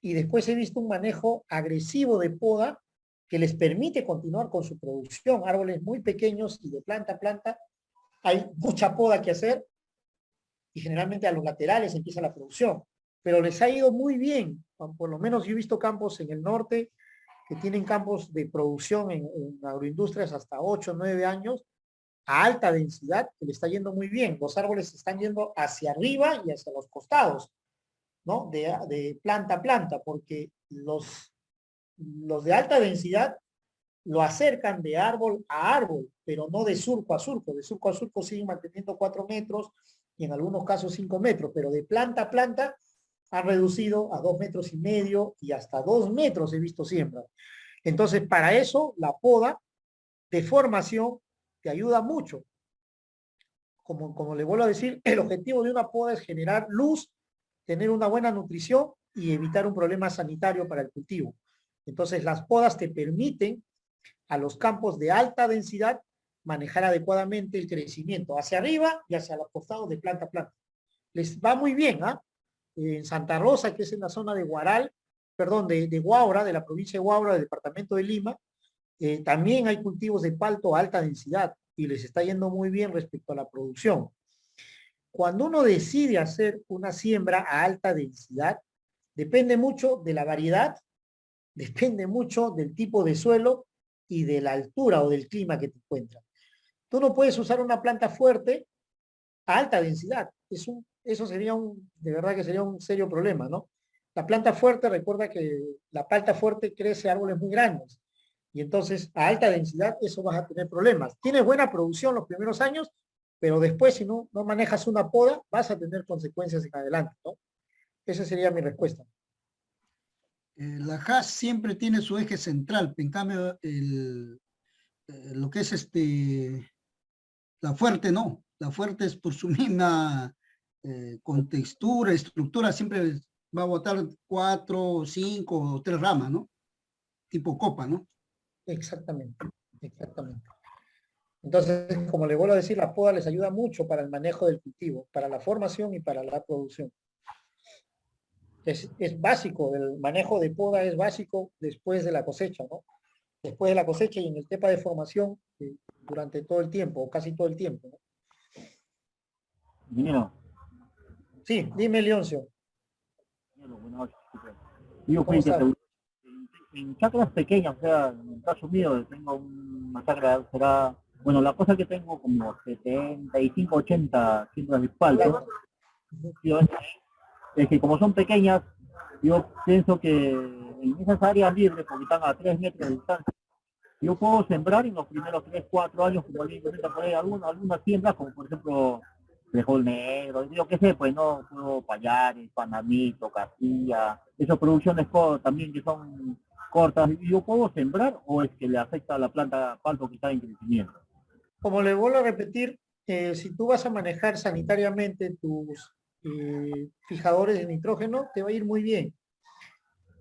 Speaker 1: y después he visto un manejo agresivo de poda que les permite continuar con su producción. Árboles muy pequeños y de planta a planta hay mucha poda que hacer y generalmente a los laterales empieza la producción, pero les ha ido muy bien. Por lo menos yo he visto campos en el norte que tienen campos de producción en agroindustrias hasta 8, 9 años a alta densidad, que le está yendo muy bien. Los árboles están yendo hacia arriba y hacia los costados, ¿no? De planta a planta, porque los de alta densidad lo acercan de árbol a árbol, pero no de surco a surco. De surco a surco siguen manteniendo 4 metros y en algunos casos 5 metros, pero de planta a planta han reducido a 2,5 metros y hasta 2 metros he visto siembra. Entonces, para eso, la poda de formación te ayuda mucho. Como le vuelvo a decir, el objetivo de una poda es generar luz, tener una buena nutrición y evitar un problema sanitario para el cultivo. Entonces, las podas te permiten a los campos de alta densidad manejar adecuadamente el crecimiento hacia arriba y hacia los costados de planta a planta. Les va muy bien, ¿ah? En Santa Rosa, que es en la zona de Huaral, perdón, de Huaura, de la provincia de Huaura, del departamento de Lima, también hay cultivos de palto a alta densidad y les está yendo muy bien respecto a la producción. Cuando uno decide hacer una siembra a alta densidad, depende mucho de la variedad, depende mucho del tipo de suelo y de la altura o del clima que te encuentras. Tú no puedes usar una planta fuerte a alta densidad. Eso sería de verdad que sería un serio problema, ¿no? La planta fuerte, recuerda que la planta fuerte crece árboles muy grandes. Y entonces, a alta densidad, eso vas a tener problemas. Tienes buena producción los primeros años, pero después, si no manejas una poda, vas a tener consecuencias en adelante, ¿no? Esa sería mi respuesta.
Speaker 10: La HAS siempre tiene su eje central, en cambio, lo que es la fuerte no. La fuerte es por su misma contextura, estructura, siempre va a botar 4, 5 o 3 ramas, ¿no? Tipo copa, ¿no?
Speaker 1: Exactamente, exactamente. Entonces, como le vuelvo a decir, la poda les ayuda mucho para el manejo del cultivo, para la formación y para la producción. Es básico, el manejo de poda es básico después de la cosecha, ¿no? Después de la cosecha y en el tema de formación durante todo el tiempo, o casi todo el tiempo, ¿no?
Speaker 9: Ingeniero.
Speaker 1: Sí, dime, Leoncio.
Speaker 9: Yo fui en chacras pequeñas, o sea, en el caso mío tengo una chacra, será, bueno, la cosa que tengo como 75, 80 siembras de palto, es que como son pequeñas, yo pienso que en esas áreas libres, porque están a 3 metros de distancia, yo puedo sembrar en los primeros 3, 4 años, como alguien comenta por ahí, algunas siembras, como por ejemplo, frijol negro, yo qué sé, pues no, puedo payares, panamito, castilla, esas producciones también que son cortas, ¿yo puedo sembrar o es que le afecta a la planta palto que está en crecimiento?
Speaker 1: Como le vuelvo a repetir, si tú vas a manejar sanitariamente tus fijadores de nitrógeno, te va a ir muy bien.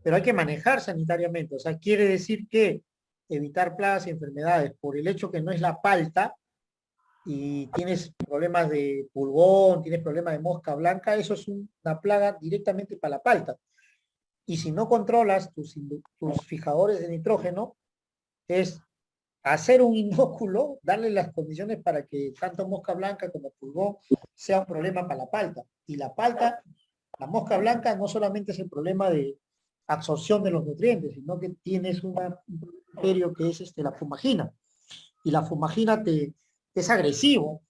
Speaker 1: pero hay que manejar sanitariamente. O sea, quiere decir que evitar plagas y enfermedades por el hecho que no es la palta y tienes problemas de pulgón, tienes problemas de mosca blanca, eso es una plaga directamente para la palta. Y si no controlas tus fijadores de nitrógeno, es hacer un inóculo, darle las condiciones para que tanto mosca blanca como pulgón sea un problema para la palta. Y la palta, la mosca blanca no solamente es el problema de absorción de los nutrientes, sino que tienes un bacterio que es la fumagina. Y la fumagina es agresivo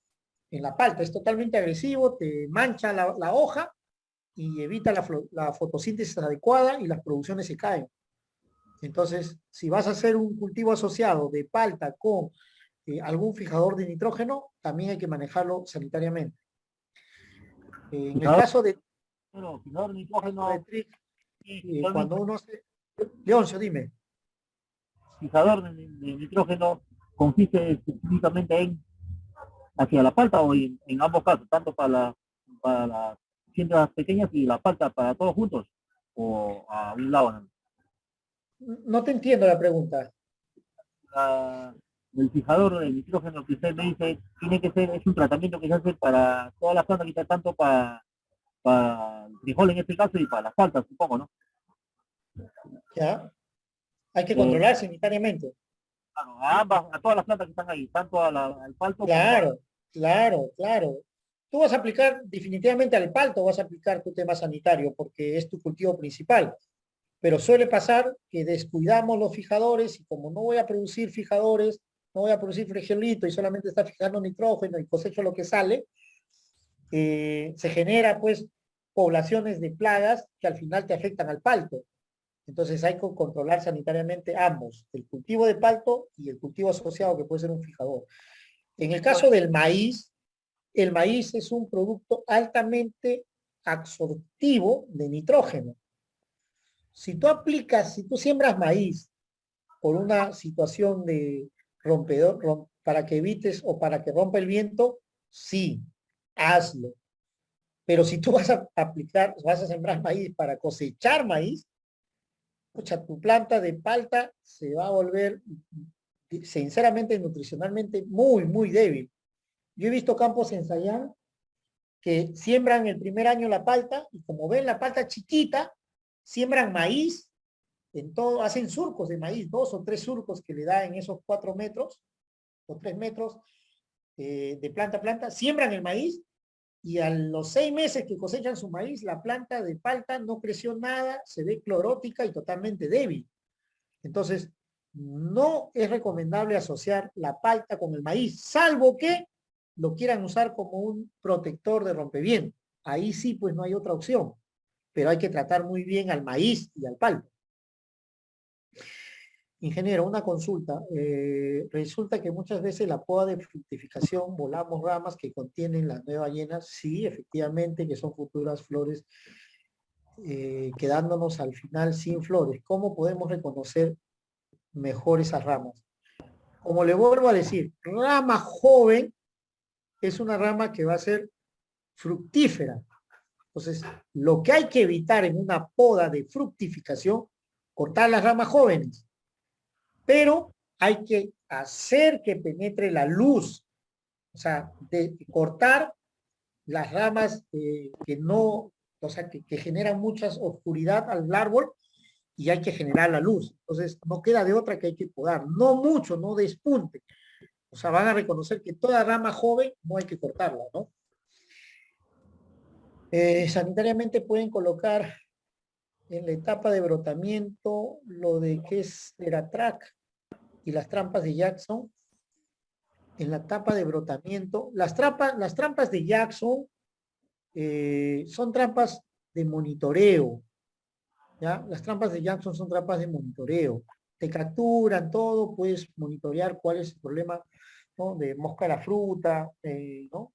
Speaker 1: en la palta, es totalmente agresivo, te mancha la hoja y evita la fotosíntesis adecuada y las producciones se caen. Entonces, si vas a hacer un cultivo asociado de palta con algún fijador de nitrógeno, también hay que manejarlo sanitariamente. En el caso de...
Speaker 9: fijador de nitrógeno,
Speaker 1: cuando uno hace... Leoncio, dime.
Speaker 9: Fijador de nitrógeno consiste específicamente en hacia la palta o en ambos casos, tanto para las siembras pequeñas y la palta para todos juntos, o a un lado, ¿no?
Speaker 1: No te entiendo la pregunta.
Speaker 9: El fijador de nitrógeno que usted me dice, tiene que ser, es un tratamiento que se hace para todas las plantas, quizás tanto para el frijol en este caso y para las paltas, supongo, ¿no?
Speaker 1: Ya. Hay que controlar sanitariamente.
Speaker 9: Claro, a todas las plantas que están ahí, tanto al palto
Speaker 1: Claro, claro. Tú vas a aplicar definitivamente al palto, vas a aplicar tu tema sanitario porque es tu cultivo principal. Pero suele pasar que descuidamos los fijadores y como no voy a producir fijadores, no voy a producir frijolito y solamente está fijando nitrógeno y cosecho lo que sale, se genera pues poblaciones de plagas que al final te afectan al palto. Entonces hay que controlar sanitariamente ambos, el cultivo de palto y el cultivo asociado que puede ser un fijador. En el caso del maíz, el maíz es un producto altamente absortivo de nitrógeno. Si tú siembras maíz por una situación de rompedor, para que evites o para que rompa el viento, sí, hazlo. Pero si tú vas a sembrar maíz para cosechar maíz, escucha, tu planta de palta se va a volver, sinceramente, nutricionalmente muy, muy débil. Yo he visto campos en Sayán que siembran el primer año la palta y como ven la palta chiquita, siembran maíz, hacen surcos de maíz, 2 o 3 surcos que le da en esos 4 metros o 3 metros de planta a planta, siembran el maíz y a los 6 meses que cosechan su maíz, la planta de palta no creció nada, se ve clorótica y totalmente débil. Entonces, no es recomendable asociar la palta con el maíz, salvo que lo quieran usar como un protector de rompeviento. Ahí sí, pues no hay otra opción. Pero hay que tratar muy bien al maíz y al palto. Ingeniero, una consulta. Resulta que muchas veces la poda de fructificación volamos ramas que contienen las nuevas llenas. Sí, efectivamente, que son futuras flores, quedándonos al final sin flores. ¿Cómo podemos reconocer mejor esas ramas? Como le vuelvo a decir, rama joven es una rama que va a ser fructífera. Entonces, lo que hay que evitar en una poda de fructificación, cortar las ramas jóvenes. Pero hay que hacer que penetre la luz. O sea, de cortar las ramas que no, o sea, que generan mucha oscuridad al árbol y hay que generar la luz. Entonces, no queda de otra que hay que podar. No mucho, no despunte. O sea, van a reconocer que toda rama joven no hay que cortarla, ¿no? Sanitariamente pueden colocar en la etapa de brotamiento lo de que es Teratrac y las trampas de Jackson. En la etapa de brotamiento, las trampas de Jackson son trampas de monitoreo. ¿Ya? Las trampas de Jackson son trampas de monitoreo. Te capturan todo, puedes monitorear cuál es el problema, ¿no? De mosca a la fruta, ¿no?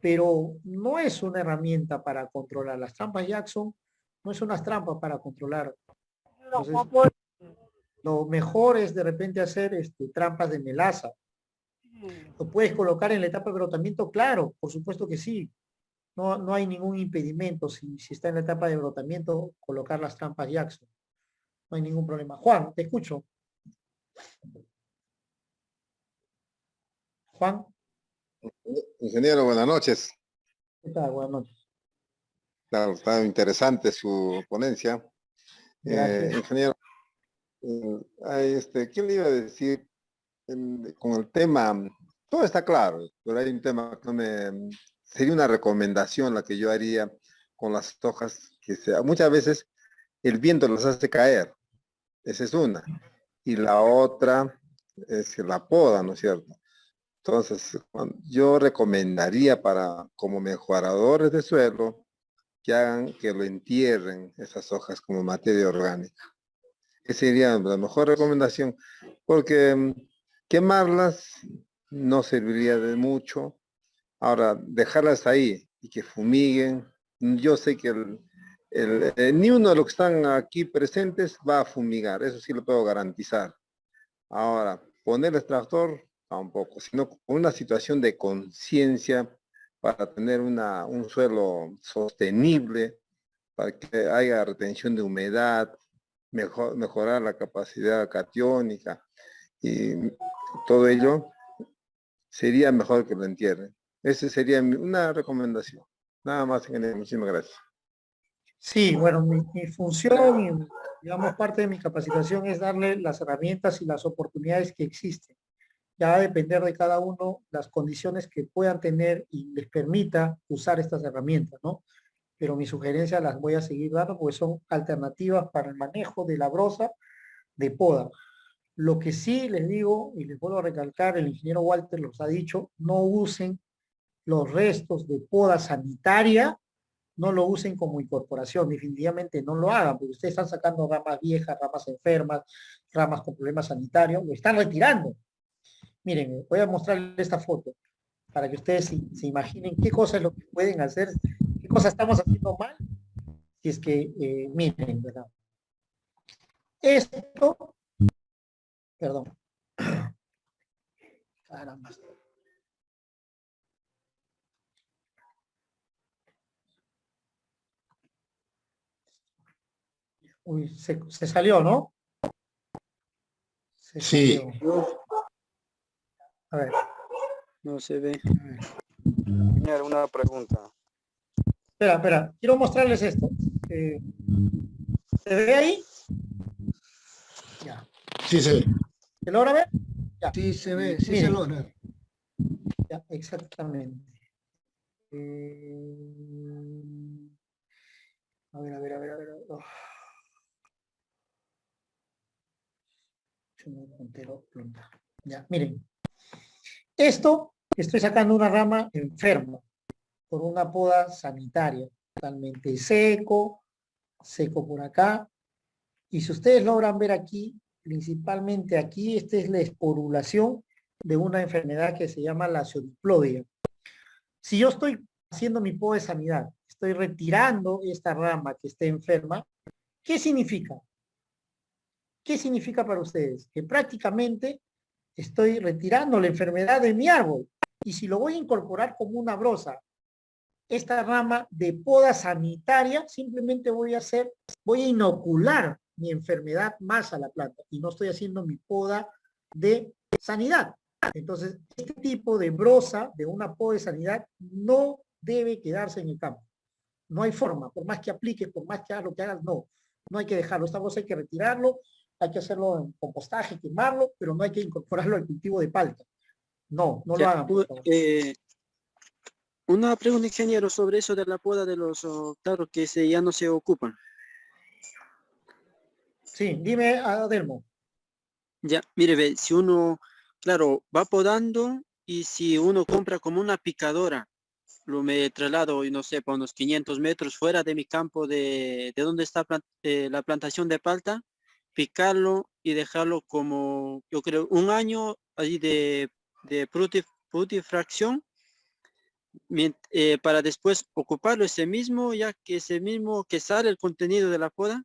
Speaker 1: Pero no es una herramienta para controlar. Las trampas Jackson no es una trampa para controlar. Entonces, lo mejor es de repente hacer trampas de melaza. ¿Lo puedes colocar en la etapa de brotamiento? Claro, por supuesto que sí. no hay ningún impedimento si está en la etapa de brotamiento, colocar las trampas Jackson. No hay ningún problema. Juan, te escucho. Juan.
Speaker 17: Ingeniero, buenas noches.
Speaker 1: ¿Qué tal? Buenas noches.
Speaker 17: Claro, está interesante su ponencia.
Speaker 1: Gracias.
Speaker 17: Ingeniero, ¿qué le iba a decir con el tema? Todo está claro, pero hay un tema que sería una recomendación la que yo haría con las hojas, muchas veces el viento las hace caer. Esa es una. Y la otra es que la poda, ¿no es cierto? Entonces, yo recomendaría como mejoradores de suelo, que lo entierren esas hojas como materia orgánica. Esa sería la mejor recomendación, porque quemarlas no serviría de mucho. Ahora, dejarlas ahí y que fumiguen, yo sé que ni uno de los que están aquí presentes va a fumigar, eso sí lo puedo garantizar. Ahora, poner extractor, tampoco, sino con una situación de conciencia para tener un suelo sostenible, para que haya retención de humedad, mejorar la capacidad catiónica y todo ello, sería mejor que lo entierren. Esa sería una recomendación. Nada más, ingeniero. Muchísimas gracias.
Speaker 1: Sí, bueno, mi función y, digamos, parte de mi capacitación es darle las herramientas y las oportunidades que existen. Ya va a depender de cada uno las condiciones que puedan tener y les permita usar estas herramientas, ¿no? Pero mis sugerencias las voy a seguir dando porque son alternativas para el manejo de la brosa de poda. Lo que sí les digo, y les vuelvo a recalcar, el ingeniero Walter los ha dicho, no usen los restos de poda sanitaria, no lo usen como incorporación, definitivamente no lo hagan, porque ustedes están sacando ramas viejas, ramas enfermas, ramas con problemas sanitarios, lo están retirando. Miren, voy a mostrarles esta foto para que ustedes se imaginen qué cosa es lo que pueden hacer, qué cosa estamos haciendo mal, si es que, miren, ¿verdad? Esto, perdón, caramba. Uy, se salió, ¿no?
Speaker 6: Sí.
Speaker 1: A ver.
Speaker 8: No se ve. Ingeniero, una pregunta.
Speaker 1: Espera, quiero mostrarles esto. ¿Se ve ahí? Ya.
Speaker 6: Sí, se ve.
Speaker 1: ¿Se logra ver? Ya.
Speaker 10: Sí, se ve, sí
Speaker 1: Miren.
Speaker 10: se logra.
Speaker 1: Ya, exactamente. A ver. Oh. Ya, miren. Esto, estoy sacando una rama enferma por una poda sanitaria, totalmente seco por acá. Y si ustedes logran ver aquí, principalmente aquí, esta es la esporulación de una enfermedad que se llama la Laceodiplodia. Si yo estoy haciendo mi poda de sanidad, estoy retirando esta rama que esté enferma, ¿qué significa? ¿Qué significa para ustedes? Que prácticamente estoy retirando la enfermedad de mi árbol. Y si lo voy a incorporar como una brosa, esta rama de poda sanitaria, simplemente voy a inocular mi enfermedad más a la planta y no estoy haciendo mi poda de sanidad. Entonces, este tipo de brosa de una poda de sanidad no debe quedarse en el campo. No hay forma, por más que apliques, por más que hagas lo que hagas, no hay que dejarlo. Esta brosa hay que retirarlo, hay que hacerlo en compostaje, quemarlo, pero no hay que incorporarlo al cultivo de palta. No lo hagan, por favor.
Speaker 16: Una pregunta, ingeniero, sobre eso de la poda de los claro, que ya no se ocupan.
Speaker 1: Sí, dime, Adelmo.
Speaker 16: Ya, mire, ve, si uno, claro, va podando y si uno compra como una picadora, me traslado, no sé, para unos 500 metros fuera de mi campo de donde está la plantación de palta, picarlo y dejarlo como, yo creo, un año ahí de frutifracción, para después ocuparlo ese mismo que sale el contenido de la poda,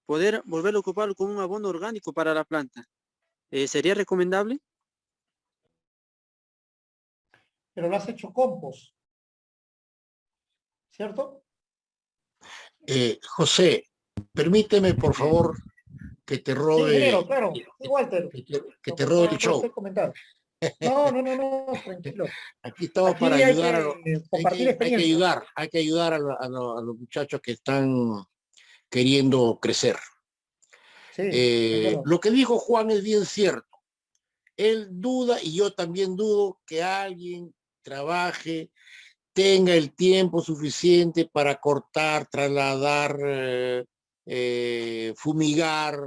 Speaker 16: poder volver a ocuparlo como un abono orgánico para la planta. ¿Sería recomendable?
Speaker 1: Pero lo has hecho compost. ¿cierto?
Speaker 6: José, permíteme por favor que te
Speaker 1: Sí,
Speaker 6: robe,
Speaker 1: ingeniero, claro. Sí, Walter.
Speaker 6: que te robe el show.
Speaker 1: Estoy comentando. No, tranquilo.
Speaker 6: Aquí estamos
Speaker 1: Aquí
Speaker 6: para
Speaker 1: hay
Speaker 6: ayudar
Speaker 1: que compartir experiencias.
Speaker 6: hay que ayudar a los muchachos que están queriendo crecer.
Speaker 1: Sí, de acuerdo.
Speaker 6: Lo que dijo Juan es bien cierto. Él duda y yo también dudo que alguien trabaje, tenga el tiempo suficiente para cortar, trasladar, fumigar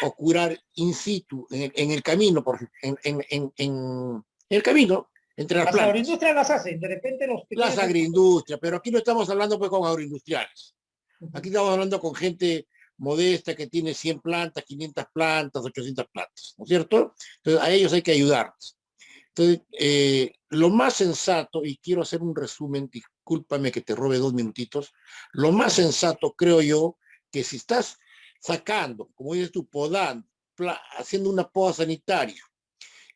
Speaker 6: o curar in situ, en el camino, en el camino, entre las
Speaker 1: Las
Speaker 6: plantas.
Speaker 1: agroindustrias las hacen, de repente los pequeños...
Speaker 6: Las agroindustrias, pero aquí no estamos hablando pues con agroindustriales. Aquí estamos hablando con gente modesta que tiene 100 plantas, 500 plantas, 800 plantas, ¿no es cierto? Entonces a ellos hay que ayudarles. Entonces, lo más sensato, y quiero hacer un resumen, discúlpame que te robe 2 minutitos, lo más sensato creo yo, que si estás sacando, como dices tú, podando, haciendo una poda sanitaria,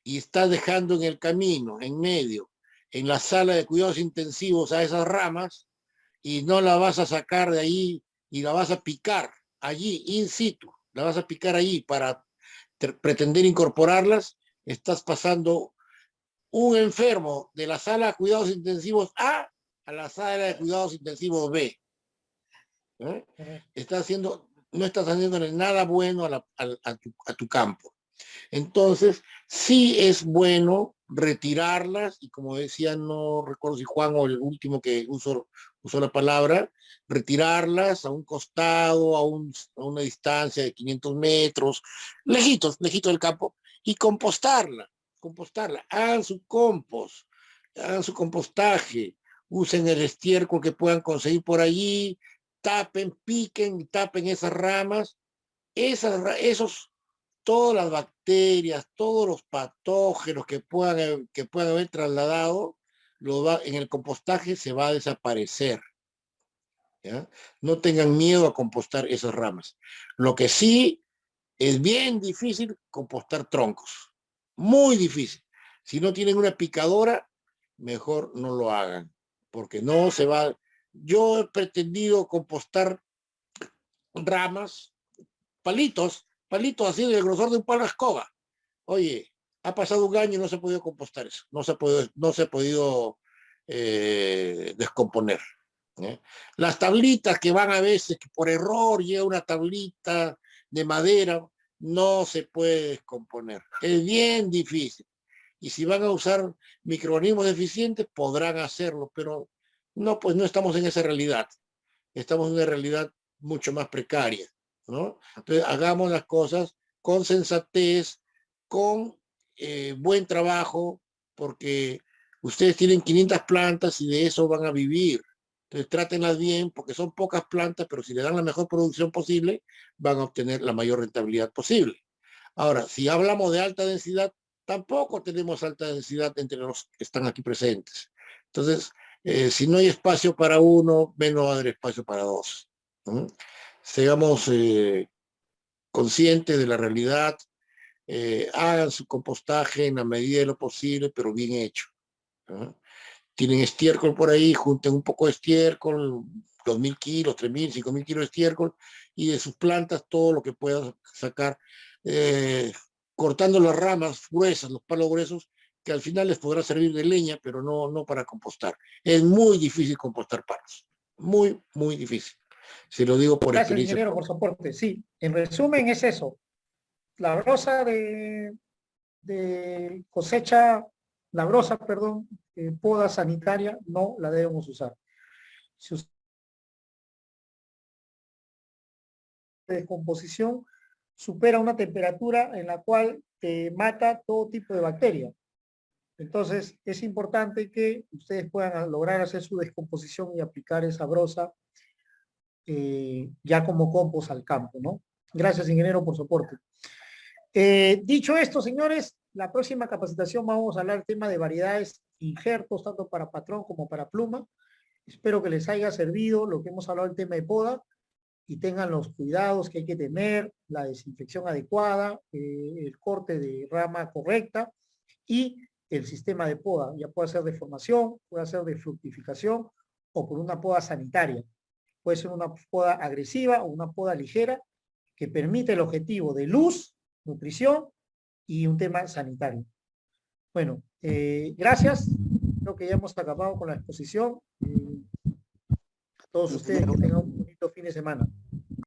Speaker 6: y estás dejando en el camino, en medio, en la sala de cuidados intensivos a esas ramas, y no la vas a sacar de ahí, y la vas a picar allí, in situ, la vas a picar allí para pretender incorporarlas, estás pasando un enfermo de la sala de cuidados intensivos A a la sala de cuidados intensivos B. no estás haciéndole nada bueno a tu campo. Entonces, sí es bueno retirarlas, y como decía, no recuerdo si Juan o el último que usó la palabra, retirarlas a un costado, a una distancia de 500 metros, lejito del campo, y compostarla, hagan su compost, hagan su compostaje, usen el estiércol que puedan conseguir por allí, tapen, piquen y tapen esas ramas, todas las bacterias, todos los patógenos que puedan haber trasladado, en el compostaje se va a desaparecer. ¿Ya? No tengan miedo a compostar esas ramas. Lo que sí es bien difícil, compostar troncos. Muy difícil. Si no tienen una picadora, mejor no lo hagan, porque no se va. Yo he pretendido compostar ramas, palitos así del grosor de un palo de escoba. Oye, ha pasado un año y no se ha podido compostar eso, no se ha podido descomponer. Las tablitas que van a veces, que por error llega una tablita de madera, no se puede descomponer. Es bien difícil. Y si van a usar microorganismos eficientes, podrán hacerlo, pero no, pues no estamos en esa realidad. Estamos en una realidad mucho más precaria, ¿no? Entonces, hagamos las cosas con sensatez, con buen trabajo, porque ustedes tienen 500 plantas y de eso van a vivir. Entonces, trátenlas bien, porque son pocas plantas, pero si le dan la mejor producción posible, van a obtener la mayor rentabilidad posible. Ahora, si hablamos de alta densidad, tampoco tenemos alta densidad entre los que están aquí presentes. Entonces, si no hay espacio para uno, menos va a haber espacio para dos. Seamos conscientes de la realidad, hagan su compostaje en la medida de lo posible, pero bien hecho. Tienen estiércol por ahí, junten un poco de estiércol, 2.000 kilos, 3.000, 5.000 kilos de estiércol, y de sus plantas todo lo que puedan sacar, cortando las ramas gruesas, los palos gruesos, que al final les podrá servir de leña, pero no para compostar. Es muy difícil compostar palos, muy, muy difícil. Se lo digo por
Speaker 1: Gracias,
Speaker 6: experiencia.
Speaker 1: ingeniero, por soporte. Sí, en resumen es eso. La brosa de cosecha, poda sanitaria, no la debemos usar. Si usted de descomposición supera una temperatura en la cual mata todo tipo de bacterias. Entonces, es importante que ustedes puedan lograr hacer su descomposición y aplicar esa brosa ya como compost al campo, ¿no? Gracias, ingeniero, por soporte. Dicho esto, señores, la próxima capacitación vamos a hablar del tema de variedades injertos, tanto para patrón como para pluma. Espero que les haya servido lo que hemos hablado del tema de poda y tengan los cuidados que hay que tener, la desinfección adecuada, el corte de rama correcta y el sistema de poda. Ya puede ser de formación, puede ser de fructificación o por una poda sanitaria. Puede ser una poda agresiva o una poda ligera que permite el objetivo de luz, nutrición y un tema sanitario. Bueno, gracias. Creo que ya hemos acabado con la exposición. A todos ustedes que tengan un bonito fin de semana.